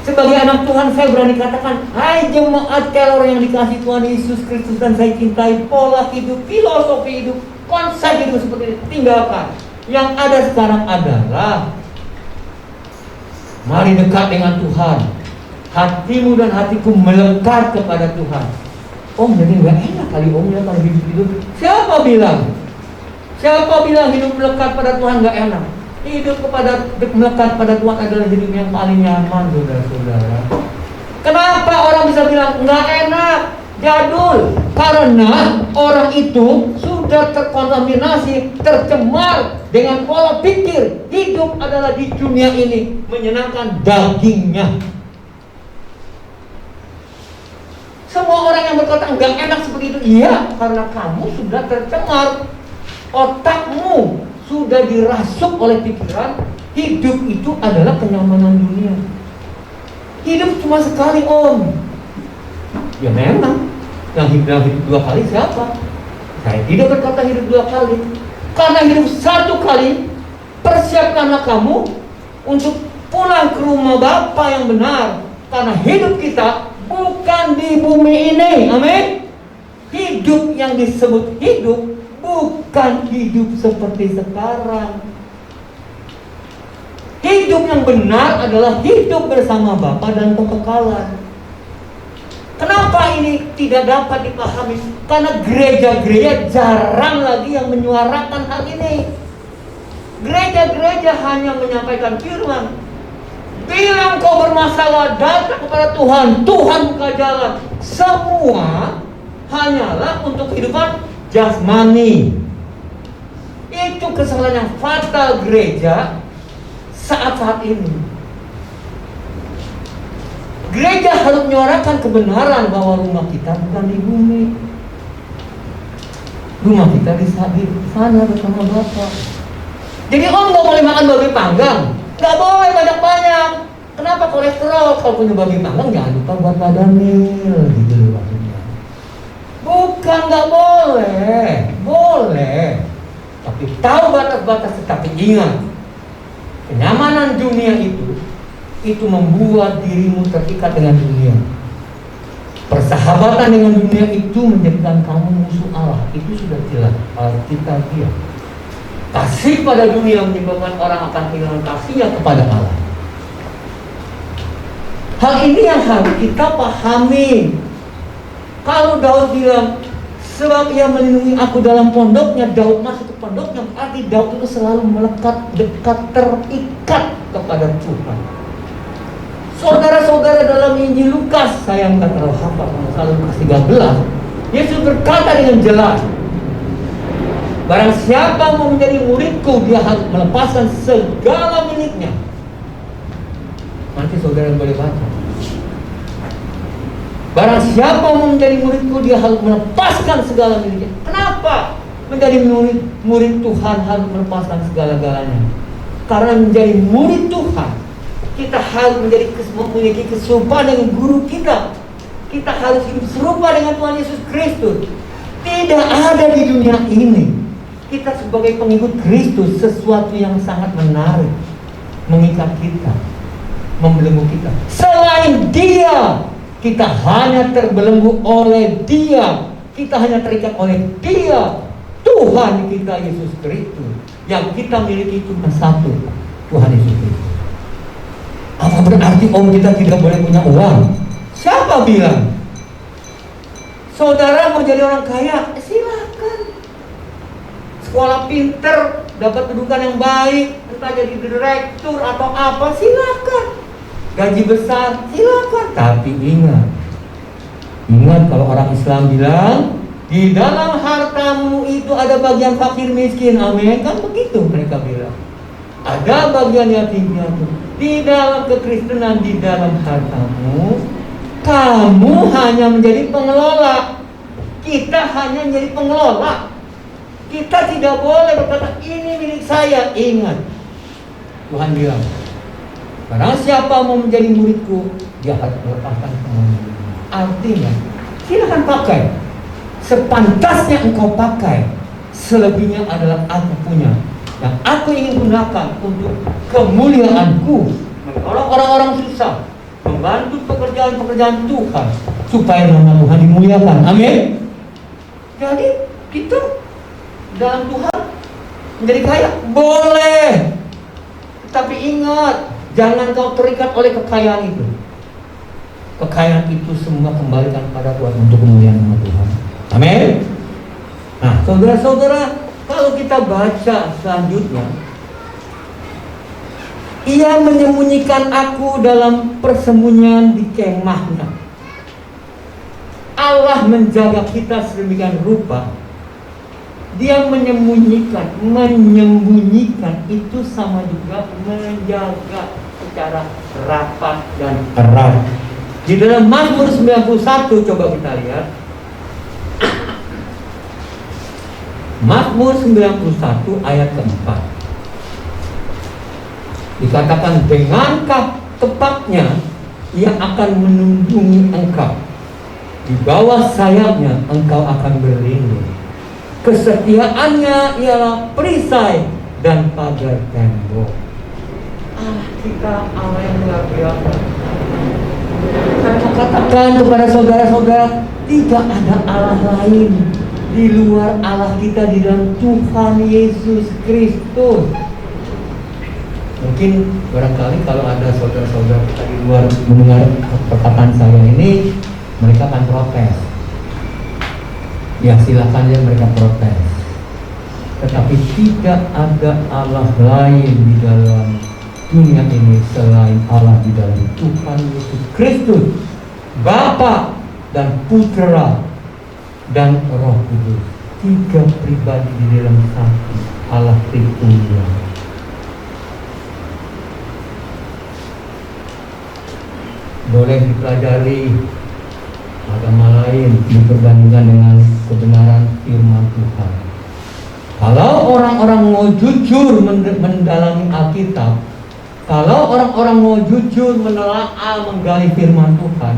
Sebagai anak Tuhan, saya berani katakan, hai jemaat Kelor yang dikasihi Tuhan Yesus Kristus dan saya cintai, pola hidup, filosofi hidup, konsep hidup seperti ini tinggalkan. Yang ada sekarang adalah mari dekat dengan Tuhan. Hatimu dan hatiku melekat kepada Tuhan. Jadi nggak enak kali ya kalau hidup. Siapa bilang? Siapa bilang hidup melekat pada Tuhan nggak enak? Hidup melekat pada Tuhan adalah hidup yang paling nyaman, saudara-saudara. Kenapa orang bisa bilang nggak enak, jadul? Karena orang itu sudah terkontaminasi, tercemar dengan pola pikir hidup adalah di dunia ini menyenangkan dagingnya. Semua orang yang berkata nggak enak seperti itu, iya, karena kamu sudah tercemar, otakmu sudah dirasuk oleh pikiran hidup itu adalah kenyamanan dunia. Hidup cuma sekali, Ya memang, yang hidup dua kali siapa? Saya tidak berkata hidup dua kali. Karena hidup satu kali, persiapkanlah kamu untuk pulang ke rumah Bapa yang benar. Karena hidup kita bukan di bumi ini, amin. Hidup yang disebut hidup bukan hidup seperti sekarang. Hidup yang benar adalah hidup bersama Bapa dan kekekalan. Kenapa Kenapa ini tidak dapat dipahami? Karena gereja-gereja jarang lagi yang menyuarakan hal ini. Gereja-gereja hanya menyampaikan firman. Bilang kau bermasalah, datang kepada Tuhan. Tuhan buka jalan. Semua hanyalah untuk kehidupan jasmani. Itu kesalahan yang fatal gereja saat-saat ini. Gereja harus menyuarakan kebenaran bahwa rumah kita bukan di bumi. Rumah kita di sana bersama Bapa. Jadi om nggak boleh makan babi panggang, nggak boleh banyak-banyak. Kenapa kolesterol? Kalau punya babi panggang jangan lupa buat badamil, gitu loh maksudnya. Bukan nggak boleh, boleh. Tapi tahu batas-batas, tetapi ingat, kenyamanan dunia itu membuat dirimu terikat dengan dunia. Persahabatan dengan dunia itu menjadikan kamu musuh Allah. Itu sudah jelas Alkitab dia. Kasih pada dunia menyebabkan orang akan kehilangan kasihnya kepada Allah. Hal ini yang harus kita pahami. Kalau Daud bilang, sebab ia melindungi aku dalam pondoknya, Daud masuk ke pondoknya, berarti Daud itu selalu melekat, dekat, terikat kepada Tuhan. Saudara-saudara, dalam Injil Lukas, saya nggak terlalu hafal, kalau Lukas 13, Yesus berkata dengan jelas, barang siapa mau menjadi muridku, dia harus melepaskan segala miliknya. Nanti saudara boleh baca. Barang siapa mau menjadi muridku, dia harus melepaskan segala miliknya. Kenapa menjadi murid Tuhan harus melepaskan segala-galanya? Karena menjadi murid Tuhan, kita harus memiliki keserupaan dengan guru kita. Kita harus hidup serupa dengan Tuhan Yesus Kristus. Tidak ada di dunia ini kita sebagai pengikut Kristus sesuatu yang sangat menarik, mengikat kita, membelenggu kita. Selain Dia, kita hanya terbelenggu oleh Dia. Kita hanya terikat oleh Dia, Tuhan kita Yesus Kristus. Yang kita miliki cuma satu, Tuhan Yesus Kristus. Apa berarti kita tidak boleh punya uang? Siapa bilang? Saudara mau jadi orang kaya? Silakan. Sekolah pinter, dapat kedudukan yang baik, entah jadi direktur atau apa, silakan. Gaji besar, silakan. Tapi ingat kalau orang Islam bilang, di dalam hartamu itu ada bagian fakir miskin, amin. Kan begitu mereka bilang. Ada bagian yatim piatu. Di dalam kekristenan, di dalam hartamu, kamu hanya menjadi pengelola. Kita hanya menjadi pengelola. Kita tidak boleh berkata, ini milik saya. Ingat, Tuhan bilang, barang siapa mau menjadi muridku, dia harus melepaskan semuanya. Artinya, silakan pakai. Sepantasnya engkau pakai. Selebihnya adalah aku punya, yang aku ingin gunakan untuk kemuliaanku, menolong orang-orang susah, membantu pekerjaan-pekerjaan Tuhan, supaya nama Tuhan dimuliakan. Amin. Jadi kita dalam Tuhan menjadi kaya boleh, tapi ingat, jangan kau terikat oleh kekayaan itu. Kekayaan itu semua kembalikan pada Tuhan untuk kemuliaan nama Tuhan. Amin. Nah, saudara-saudara, kalau kita baca selanjutnya, ia menyembunyikan aku dalam persembunyian di kemahnya. Allah menjaga kita sedemikian rupa. Dia menyembunyikan itu sama juga menjaga secara rapat dan erat. Di dalam Mazmur 91, coba kita lihat. Mazmur 91 ayat keempat, dikatakan, dengan tepatnya ia akan melindungi engkau, di bawah sayapnya engkau akan berlindung. Kesetiaannya ialah perisai dan pagar tembok. Allah kita Allah yang luar biasa. Saya mau katakan kepada saudara-saudara, tidak ada Allah lain di luar Allah kita, di dalam Tuhan Yesus Kristus. Mungkin barangkali kalau ada saudara-saudara kita di luar mendengar perkataan saya ini, mereka akan protes. Ya silakan ya mereka protes. Tetapi tidak ada Allah lain di dalam dunia ini selain Allah di dalam Tuhan Yesus Kristus, Bapa dan Putra dan Roh Kudus. 3 pribadi di dalam satu Allah Tritunggal. Boleh dipelajari agama lain diperbandingkan dengan kebenaran firman Tuhan. Kalau orang-orang mau jujur mendalami Alkitab, kalau orang-orang mau jujur menelaah menggali firman Tuhan,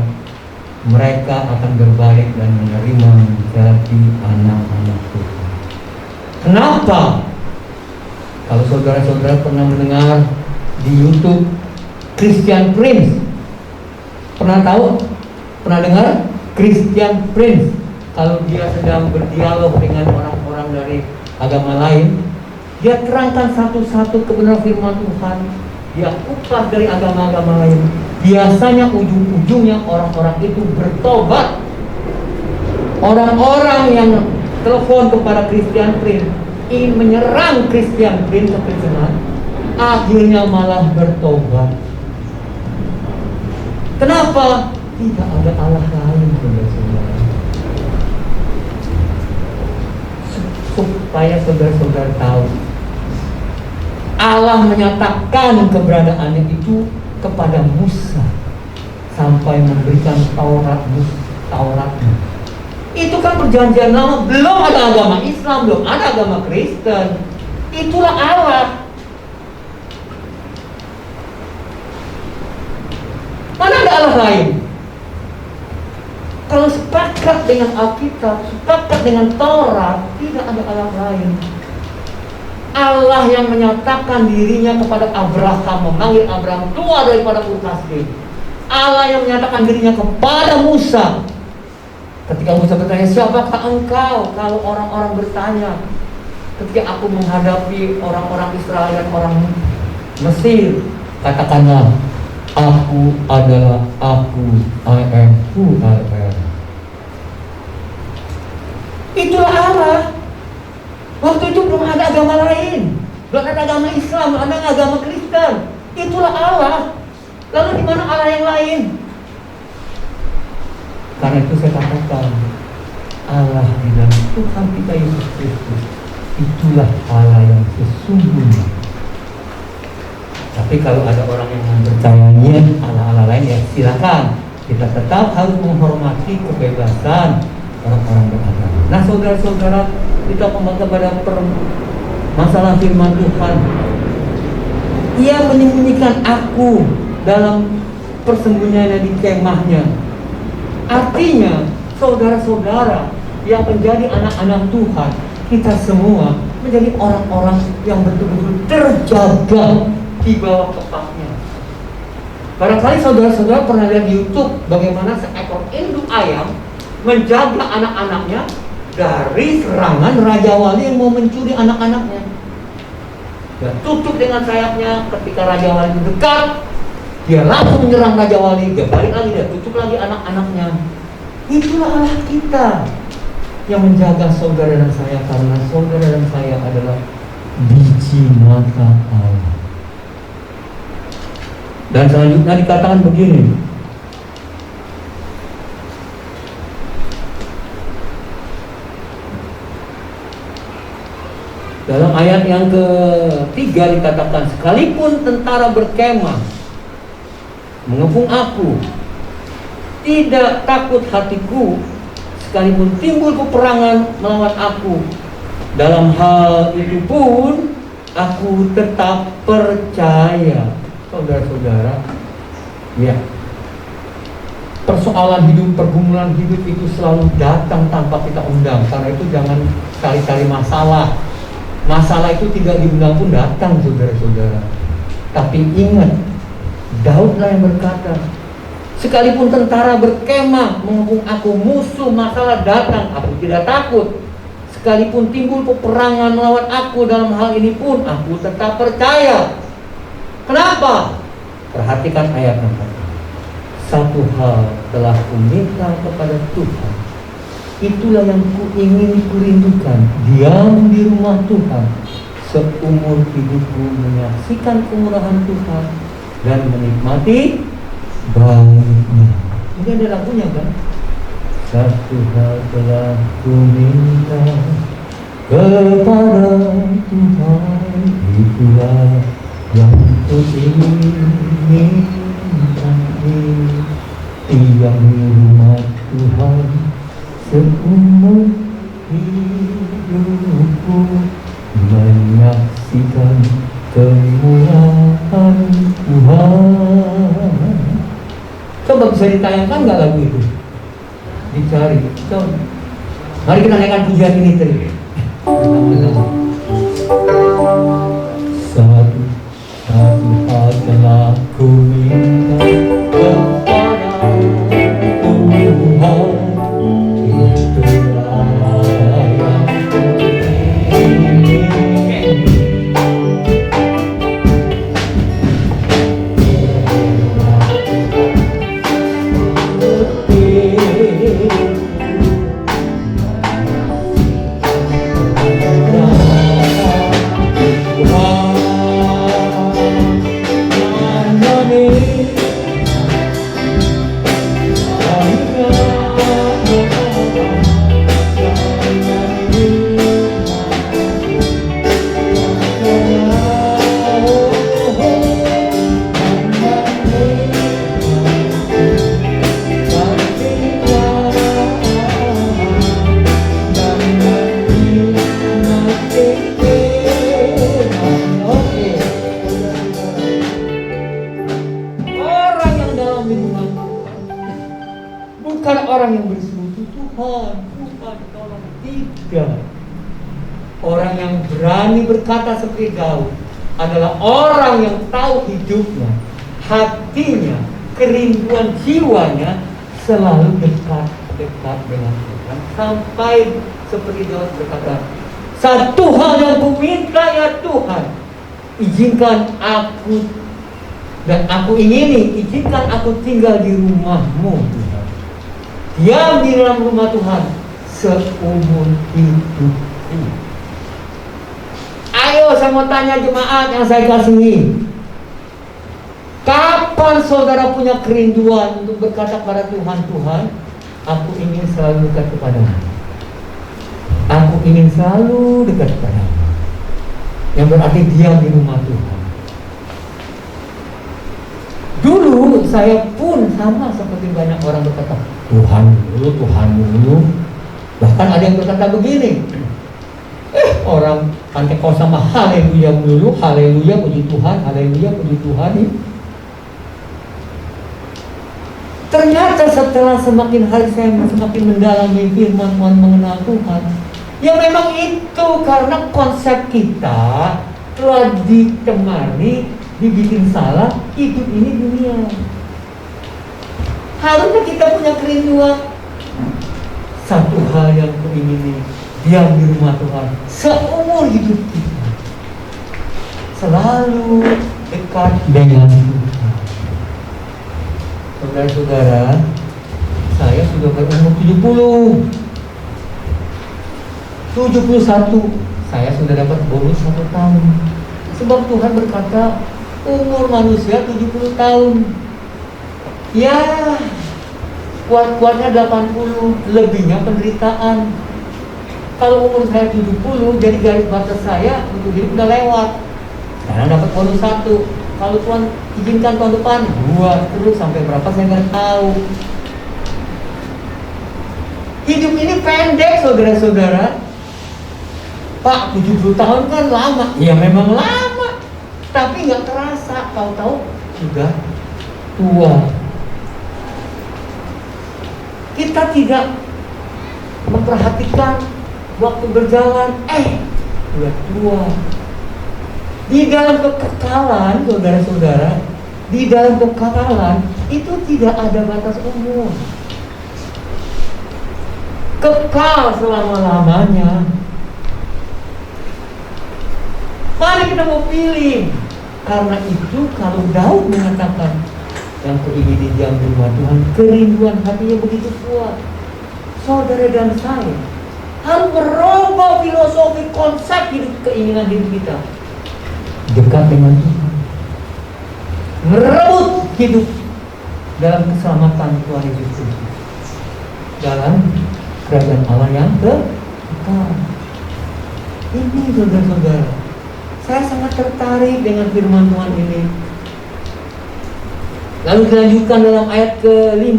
mereka akan berbalik dan menerima menjadi anak-anak Tuhan. Kenapa? Kalau saudara-saudara pernah mendengar di YouTube Christian Prince, pernah tahu? Pernah dengar? Christian Prince, kalau dia sedang berdialog dengan orang-orang dari agama lain, dia terangkan satu-satu kebenaran firman Tuhan. Dia kupas dari agama-agama lain. Biasanya ujung-ujungnya orang-orang itu bertobat. Orang-orang yang telepon kepada Christian Prince ingin menyerang Christian Prince kekristenan, akhirnya malah bertobat. Kenapa? Tidak ada Allah lain, saudara-saudara. Supaya saudara-saudara tahu, Allah menyatakan keberadaannya itu kepada Musa sampai memberikan Tauratnya. Itu kan perjanjian lama, belum ada agama Islam, belum ada agama Kristen. Itulah Allah. Mana ada Allah lain? Kalau sepakat dengan Alkitab, sepakat dengan Taurat, tidak ada Allah lain. Allah yang menyatakan dirinya kepada Abraham, memanggil Abraham keluar daripada Ur Kasdim. Allah yang menyatakan dirinya kepada Musa. Ketika Musa bertanya, siapakah engkau? Kalau orang-orang bertanya, ketika aku menghadapi orang-orang Israel dan orang Mesir, katakanlah, aku adalah aku, I am who I am. Itulah Allah. Waktu itu belum ada agama lain, belum ada agama Islam, belum ada agama Kristen. Itulah Allah. Lalu di mana Allah yang lain? Karena itu saya katakan, Allah di dalam Tuhan kita Yesus Kristus, itulah Allah yang sesungguhnya. Tapi kalau ada orang yang mempercayainya Allah-Allah lain, ya silakan. Kita tetap harus menghormati kebebasan orang-orang beragama. Nah, saudara-saudara, kita kembali kepada masalah firman Tuhan. Ia menyembunyikan aku dalam persembunyiannya di kemahnya. Artinya, saudara-saudara yang menjadi anak-anak Tuhan, kita semua menjadi orang-orang yang betul-betul terjaga di bawah kepaknya. Barangkali saudara-saudara pernah lihat di YouTube bagaimana seekor induk ayam menjaga anak-anaknya dari serangan Raja Wali yang mau mencuri anak-anaknya. Dia tutup dengan sayapnya. Ketika Raja Wali dekat, dia langsung menyerang Raja Wali. Dia balik lagi, dia tutup lagi anak-anaknya. Itulah Allah kita yang menjaga saudara dan saya, karena saudara dan saya adalah biji mata Allah. Dan selanjutnya dikatakan begini, dalam ayat yang ketiga dikatakan, sekalipun tentara berkemah mengepung aku, tidak takut hatiku, sekalipun timbul peperangan melawan aku, dalam hal itu pun aku tetap percaya. Saudara-saudara, ya, persoalan hidup, pergumulan hidup itu selalu datang tanpa kita undang. Karena itu jangan cari-cari masalah. Masalah itu tidak diundang pun datang, saudara-saudara. Tapi ingat, Daudlah yang berkata, sekalipun tentara berkemah mengepung aku, musuh masalah datang, aku tidak takut. Sekalipun timbul peperangan melawan aku, dalam hal ini pun aku tetap percaya. Kenapa? Perhatikan ayat 4. Satu hal telah kuminta kepada Tuhan, itulah yang ingin kurindukan, diam di rumah Tuhan seumur hidupku, menyaksikan kemurahan Tuhan dan menikmati baiknya. Ini ada lagunya kan? Satu hal telah kuminta kepada Tuhan, itulah yang kuinginkan, diam di rumah Tuhan seumur hidupku, menyaksikan kemurahan Tuhan. Coba bisa ditayangkan nggak lagu itu? Dicari. Coba. Mari kita naikkan pujian ini tadi. Bersama-sama. Satu hal telah kuminta kepada Tuhan, itulah yang kuinginkan. Bukan orang yang bersekutu Tuhan, bukan tolong, tidak. Orang yang berani berkata seperti Daud adalah orang yang tahu hidupnya, hatinya, kerinduan jiwanya selalu dekat dengan Tuhan. Sampai seperti Daud berkata, satu hal yang kuminta ya Tuhan, izinkan aku dan aku ingini, izinkan aku tinggal di rumah-Mu Tuhan. Diam di dalam rumah Tuhan seumur hidupku. Ayo saya mau tanya jemaat yang saya kasihi, kapan saudara punya kerinduan untuk berkata kepada Tuhan, Tuhan, aku ingin selalu dekat kepadamu, aku ingin selalu dekat kepadamu. Yang berarti diam di rumah Tuhan. Dulu saya pun sama seperti banyak orang berkata, Tuhan dulu, Tuhan dulu. Bahkan ada yang berkata begini, orang Pentekosta sama haleluya dulu, haleluya puji Tuhan, haleluya puji Tuhan. Ternyata setelah semakin hari saya semakin mendalami firman Tuhan, mengenal Tuhan, ya memang itu karena konsep kita telah ditemani, dibikin salah, hidup ini dunia. Harusnya kita punya kerinduan. Satu hal yang kuingini, diam di rumah Tuhan seumur hidup kita, selalu dekat dengan Tuhan. Saudara-saudara, saya sudah berumur 71, saya sudah dapat bonus 1 tahun. Sebab Tuhan berkata, umur manusia 70 tahun. Ya, kuat-kuatnya 80, lebihnya penderitaan. Kalau umur saya 70, jadi garis batas saya untuk hidup udah lewat. Sekarang dapat bonus 1. Kalau Tuhan izinkan tahun depan 2, terus sampai berapa saya nggak tahu. Hidup ini pendek, saudara-saudara. Pak, 70 tahun kan lama. Ya memang lama, tapi nggak terasa. Tahu-tahu sudah tua. Kita tidak memperhatikan waktu berjalan, udah tua. Di dalam kekekalan, saudara-saudara, di dalam kekekalan itu tidak ada batas umur. Kekal selama-lamanya. Mari kita mau pilih. Karena itu kalau Daud mengatakan, yang keingin diam di rumah Tuhan, kerinduan hatinya begitu kuat. Saudara dan saya harus merubah filosofi konsep hidup, keinginan hidup kita dekat dengan Tuhan, merebut hidup dalam keselamatan Tuhan Yesus Kristus, dalam kerajaan Allah yang kekal. Ini saudara-saudara, saya sangat tertarik dengan firman Tuhan ini. Lalu dilanjutkan dalam ayat ke-5,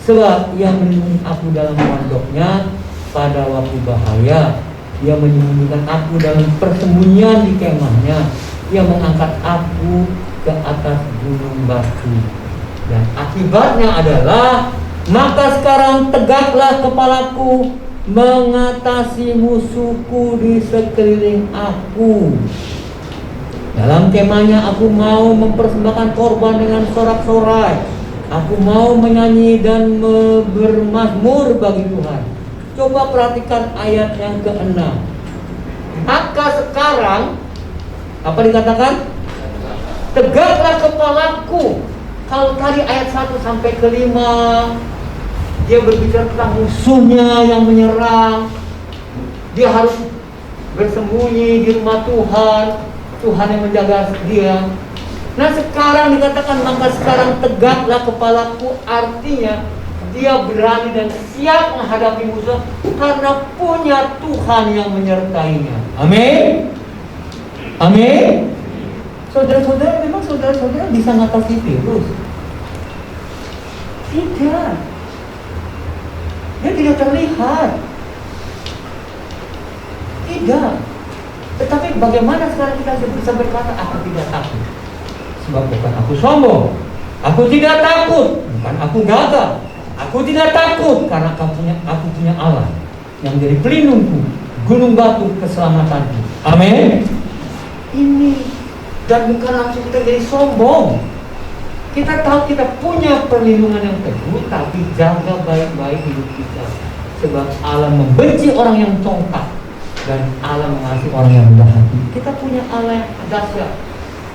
sebab ia melindungi aku dalam pondoknya pada waktu bahaya, ia menyembunyikan aku dalam persembunyian di kemahnya, ia mengangkat aku ke atas gunung batu. Dan akibatnya adalah, maka sekarang tegaklah kepalaku mengatasi musuhku di sekeliling aku. Dalam kemahnya aku mau mempersembahkan korban dengan sorak-sorai. Aku mau menyanyi dan bermazmur bagi Tuhan. Coba perhatikan ayat yang ke-6. Maka sekarang, apa dikatakan? Tegaklah kepalaku. Kalau tadi ayat 1 sampai ke-5, dia berbicara tentang musuhnya yang menyerang. Dia harus bersembunyi di rumah Tuhan, Tuhan yang menjaga dia. Nah sekarang dikatakan, maka sekarang tegaklah kepalaku, artinya dia berani dan siap menghadapi musuh karena punya Tuhan yang menyertainya. Amin. Amin. Saudara-saudara, memang saudara-saudara bisa mengatasi virus? Tidak. Dia tidak terlihat. Tidak. Tetapi bagaimana sekarang kita bisa berkata, aku tidak takut? Sebab bukan aku sombong, aku tidak takut, bukan aku gagah. Aku tidak takut karena aku punya Allah yang menjadi pelindungku, gunung batu keselamatanku. Amin. Ini, dan bukan langsung kita jadi sombong. Kita tahu kita punya perlindungan yang teguh, tapi jaga baik-baik hidup kita. Sebab Allah membenci orang yang congkak dan Allah mengasihi orang yang rendah hati. Kita punya Allah yang dahsyat.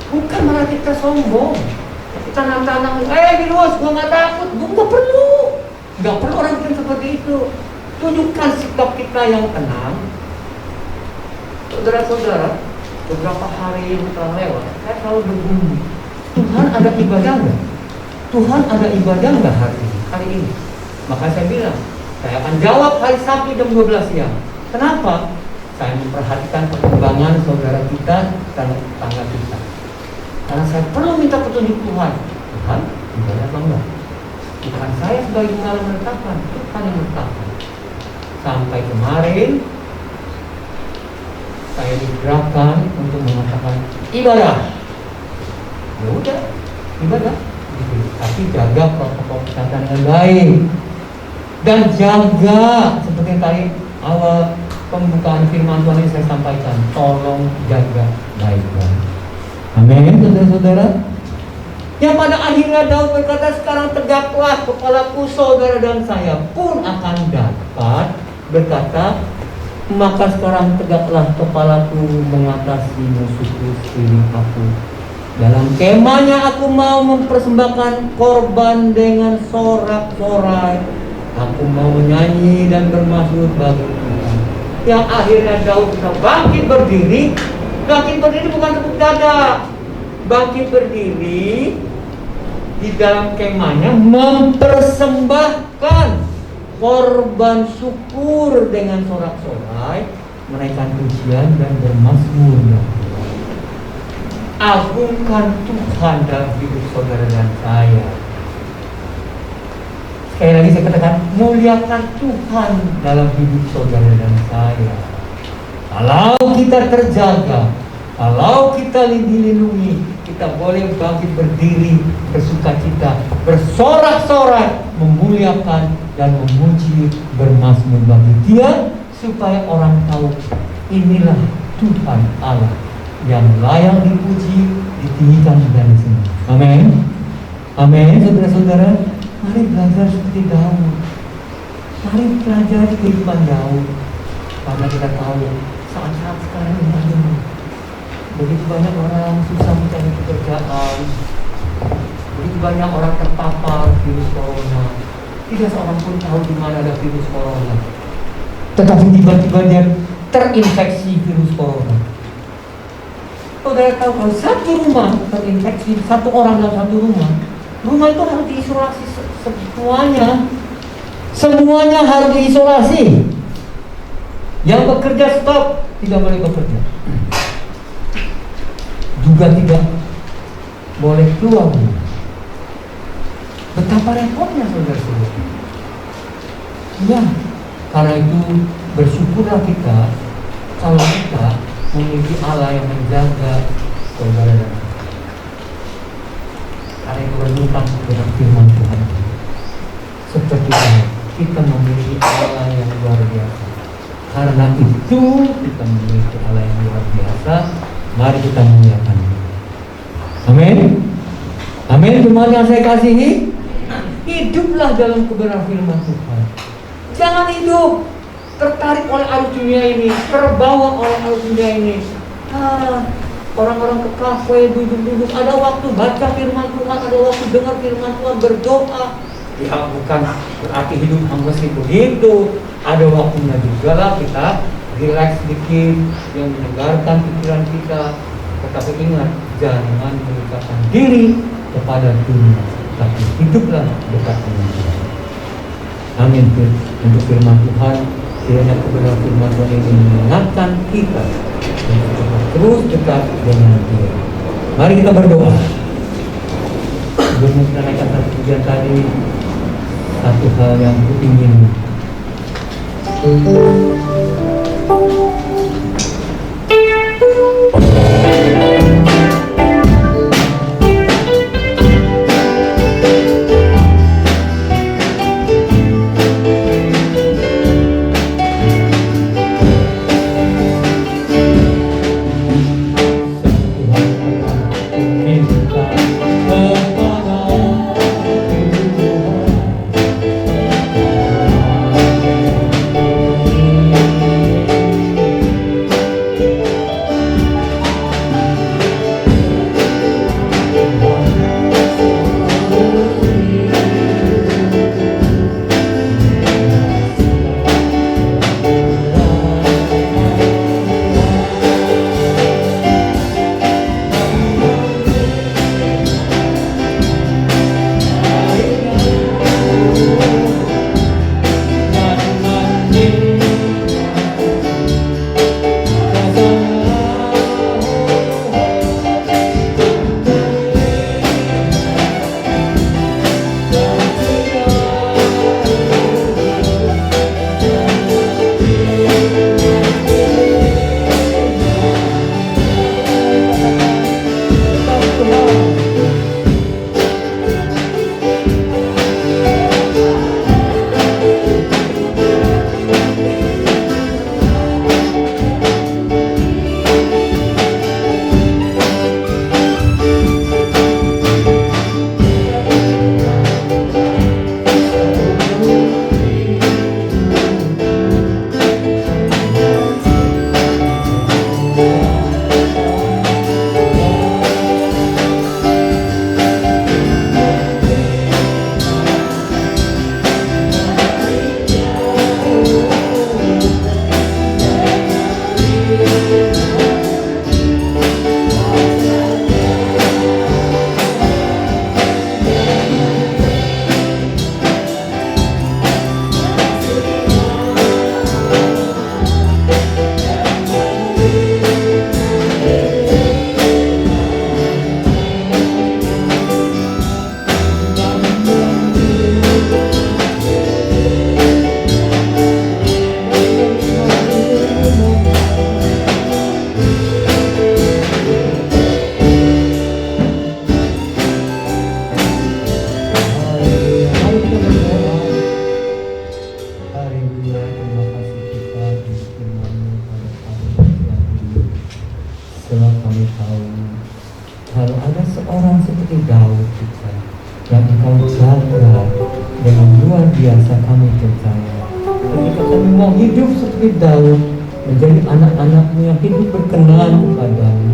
Bukan berarti kita sombong. Kita nantang-nantang, virus, gua nggak takut. Gua nggak perlu. Nggak perlu orang bikin seperti itu. Tunjukkan sikap kita yang tenang. Saudara-saudara, beberapa hari yang telah lewat, saya selalu bergumul, Tuhan ada ibadah nggak? Tuhan ada ibadah nggak hari ini? Maka saya bilang, saya akan jawab hari Sabtu jam 12 siang. Kenapa? Saya memperhatikan perkembangan saudara kita dan tetangga kita. Karena saya perlu minta petunjuk Tuhan. Tuhan, ibadah apa enggak? Bukan saya sebagai gembala menetapkan, Tuhan yang menetapkan. Sampai kemarin saya digerakkan untuk mengatakan ibadah. Ya udah, ibadah. Tapi jaga protokol kesehatan dengan baik. Dan jaga seperti yang tadi awal pembukaan firman Tuhan ini saya sampaikan, tolong jaga baik-baik. Amin, saudara-saudara. Yang pada akhirnya Daud berkata, sekarang tegaklah kepalaku, saudara dan saya pun akan dapat berkata, maka sekarang tegaklah kepalaku mengatasi musuhku sekeliling aku. Dalam kemahnya aku mau mempersembahkan korban dengan sorak-sorai. Aku mau menyanyi dan bermazmur bagi Tuhan. Yang akhirnya Daud bisa bangkit berdiri. Bangkit berdiri bukan tepuk dada. Bangkit berdiri di dalam kemahnya mempersembahkan korban syukur dengan sorak-sorai, menaikkan pujian dan bermazmur. Agungkan Tuhan dalam hidup saudara dan saya. Sekali lagi saya katakan, muliakan Tuhan dalam hidup saudara dan saya. Kalau kita terjaga, kalau kita dilindungi, kita boleh bangkit berdiri, bersukacita, bersorak-sorai, memuliakan dan memuji, bermazmur bagi Dia, supaya orang tahu inilah Tuhan Allah yang layak dipuji, ditinggikan dan disembah. Amin. Amin, saudara-saudara. Mari belajar seperti Daud. Mari belajar kehidupan Daud. Karena kita tahu saat-saat sekarang ini begitu banyak orang susah mencari pekerjaan. Begitu banyak orang terpapar virus corona. Tidak seorang pun tahu di mana ada virus corona. Tetapi tiba-tiba dia terinfeksi virus corona. Saudara tahu kalau satu rumah terinfeksi, satu orang dalam satu rumah itu harus diisolasi semuanya. Semuanya harus diisolasi. Yang bekerja stop, tidak boleh bekerja. Juga tidak boleh keluar. Betapa repotnya saudara-saudara. Ya, karena itu bersyukurlah kita kalau kita memiliki Allah yang menjaga saudara dan saya. Karena itu renungkan dengan firman Tuhan. Seperti itu kita memiliki Allah yang luar biasa. Karena itu kita memiliki Allah yang luar biasa. Mari kita memuliakan Dia. Amin. Amin. Jemaat yang saya kasihi, hiduplah dalam kebenaran firman Tuhan. Jangan hidup tertarik oleh arus dunia ini, terbawa oleh arus dunia ini. Orang-orang ke kafe, duduk-duduk, ada waktu baca firman Tuhan, ada waktu dengar firman Tuhan, berdoa. Ya bukan berarti hidup mesti begitu. Ada waktunya juga lah kita relax sedikit, yang menyegarkan pikiran kita. Tetapi ingat, jangan mengikatkan diri kepada dunia, tapi hiduplah dekat dengan Tuhan. Amin. Untuk firman Tuhan, kiranya kebenaran firman Tuhan ini mengingatkan kita untuk terus dekat dengan Dia. Mari kita berdoa. Sebelum kita naikkan satu pujian tadi, satu hal yang aku ingin biasa kami percaya. Ketika kami mau hidup seperti Daud, menjadi anak-anakmu yang hidup berkenan kepadamu,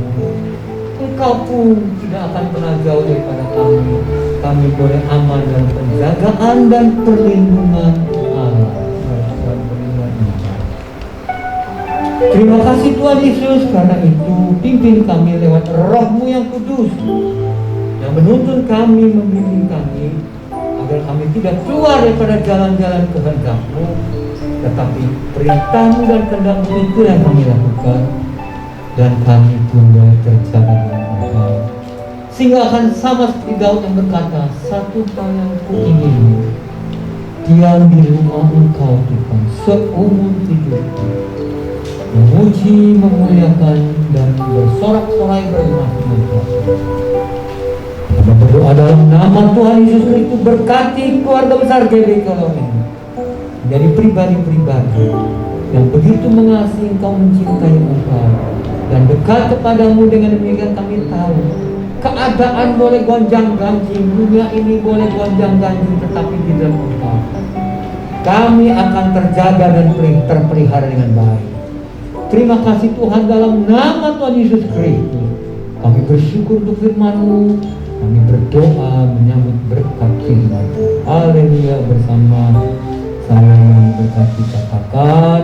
Engkau pun tidak akan pernah jauh daripada kami. kami boleh aman dalam penjagaan dan perlindungan Allah. Terima kasih Tuhan Yesus, karena itu pimpin kami lewat Roh-Mu yang kudus yang menuntun kami, membimbing kami, agar kami tidak keluar daripada jalan-jalan kehendak-Mu, tetapi perintah-Mu dan kehendak-Mu itu yang kami lakukan, dan kami pun boleh terjaga dengan baik. Sehingga akan sama seperti Daud yang berkata, satu hal yang kuingini, diam di rumah Engkau Tuhan seumur hidupku, memuji, memuliakan, dan bersorak-sorai bermasmur. Kami berdoa dalam nama Tuhan Yesus Kristus, berkati keluarga besar GBK ini menjadi pribadi-pribadi yang begitu mengasihi Engkau, mencintai Engkau, dan dekat kepadamu. Dengan demikian kami tahu keadaan boleh gonjang-ganjing, dunia ini boleh gonjang-ganjing, tetapi di dalam Engkau kami akan terjaga dan terpelihara dengan baik. Terima kasih Tuhan, dalam nama Tuhan Yesus Kristus kami bersyukur untuk firman-Mu. Kami berdoa menyambut berkat firman-Mu. Haleluya. Bersama saya yang berkati katakan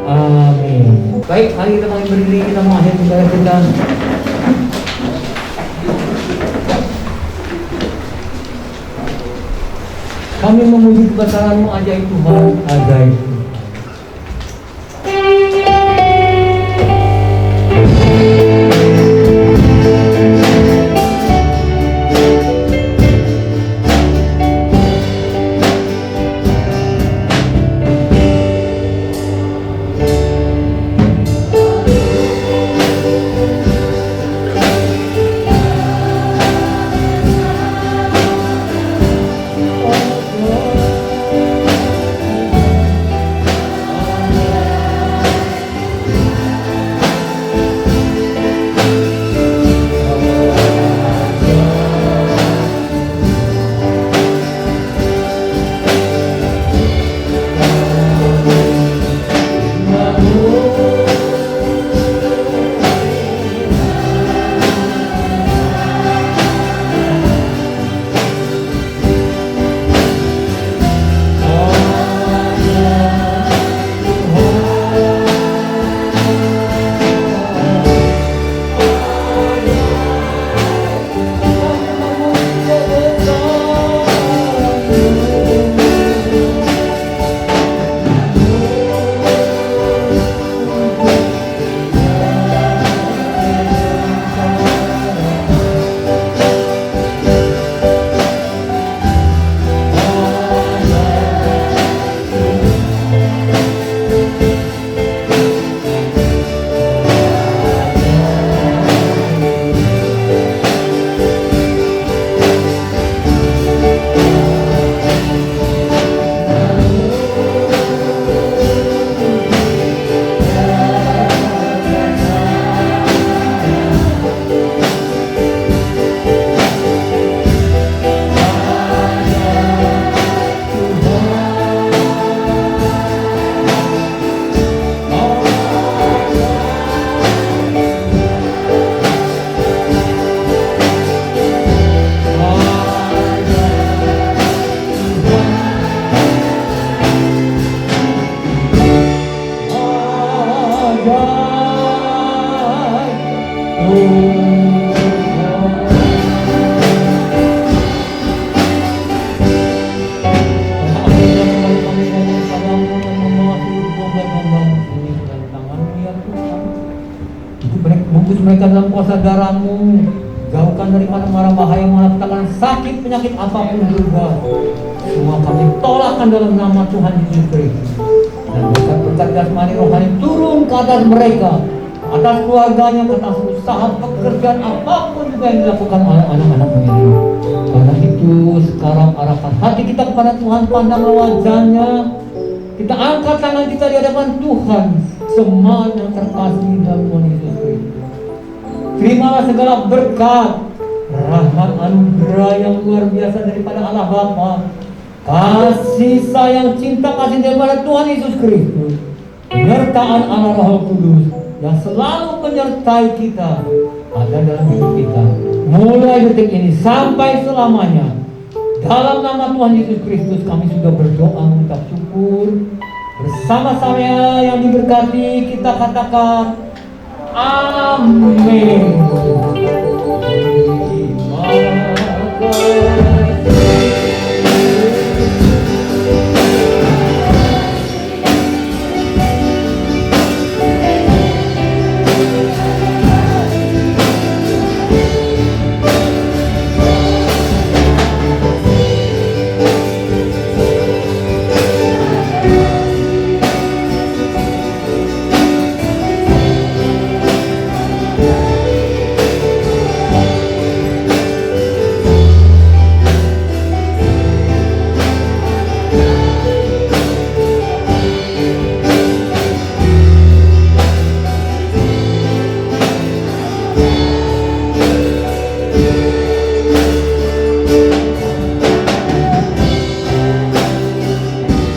amin. Baik, mari kita berdiri, kita mengakhiri ibadah kita. Kami memuji kebesaran-Mu ajaib Tuhan, ajaib. Bungkus mereka dalam kuasa darah-Mu, jauhkan daripada mara bahaya, mengatakan sakit penyakit apapun juga. Semua kami tolakkan dalam nama Tuhan Yesus Kristus. Dan berkat-berkat jasmani rohani turun ke atas mereka, atas keluarganya, ke atas usaha pekerjaan apapun juga yang dilakukan oleh anak-anakmu ini. Karena itu sekarang arahkan hati kita kepada Tuhan, pandanglah wajahnya. Kita angkat tangan kita di hadapan Tuhan, semua yang terkasih dalam Tuhan Yesus Kristus. Terimalah segala berkat, rahmat anugerah yang luar biasa daripada Allah Bapa, kasih sayang, cinta kasih daripada Tuhan Yesus Kristus, penyertaan Allah Roh Kudus yang selalu menyertai kita, ada dalam hidup kita, mulai detik ini sampai selamanya. Dalam nama Tuhan Yesus Kristus kami sudah berdoa mengucap syukur. Bersama-sama yang diberkati kita katakan amin.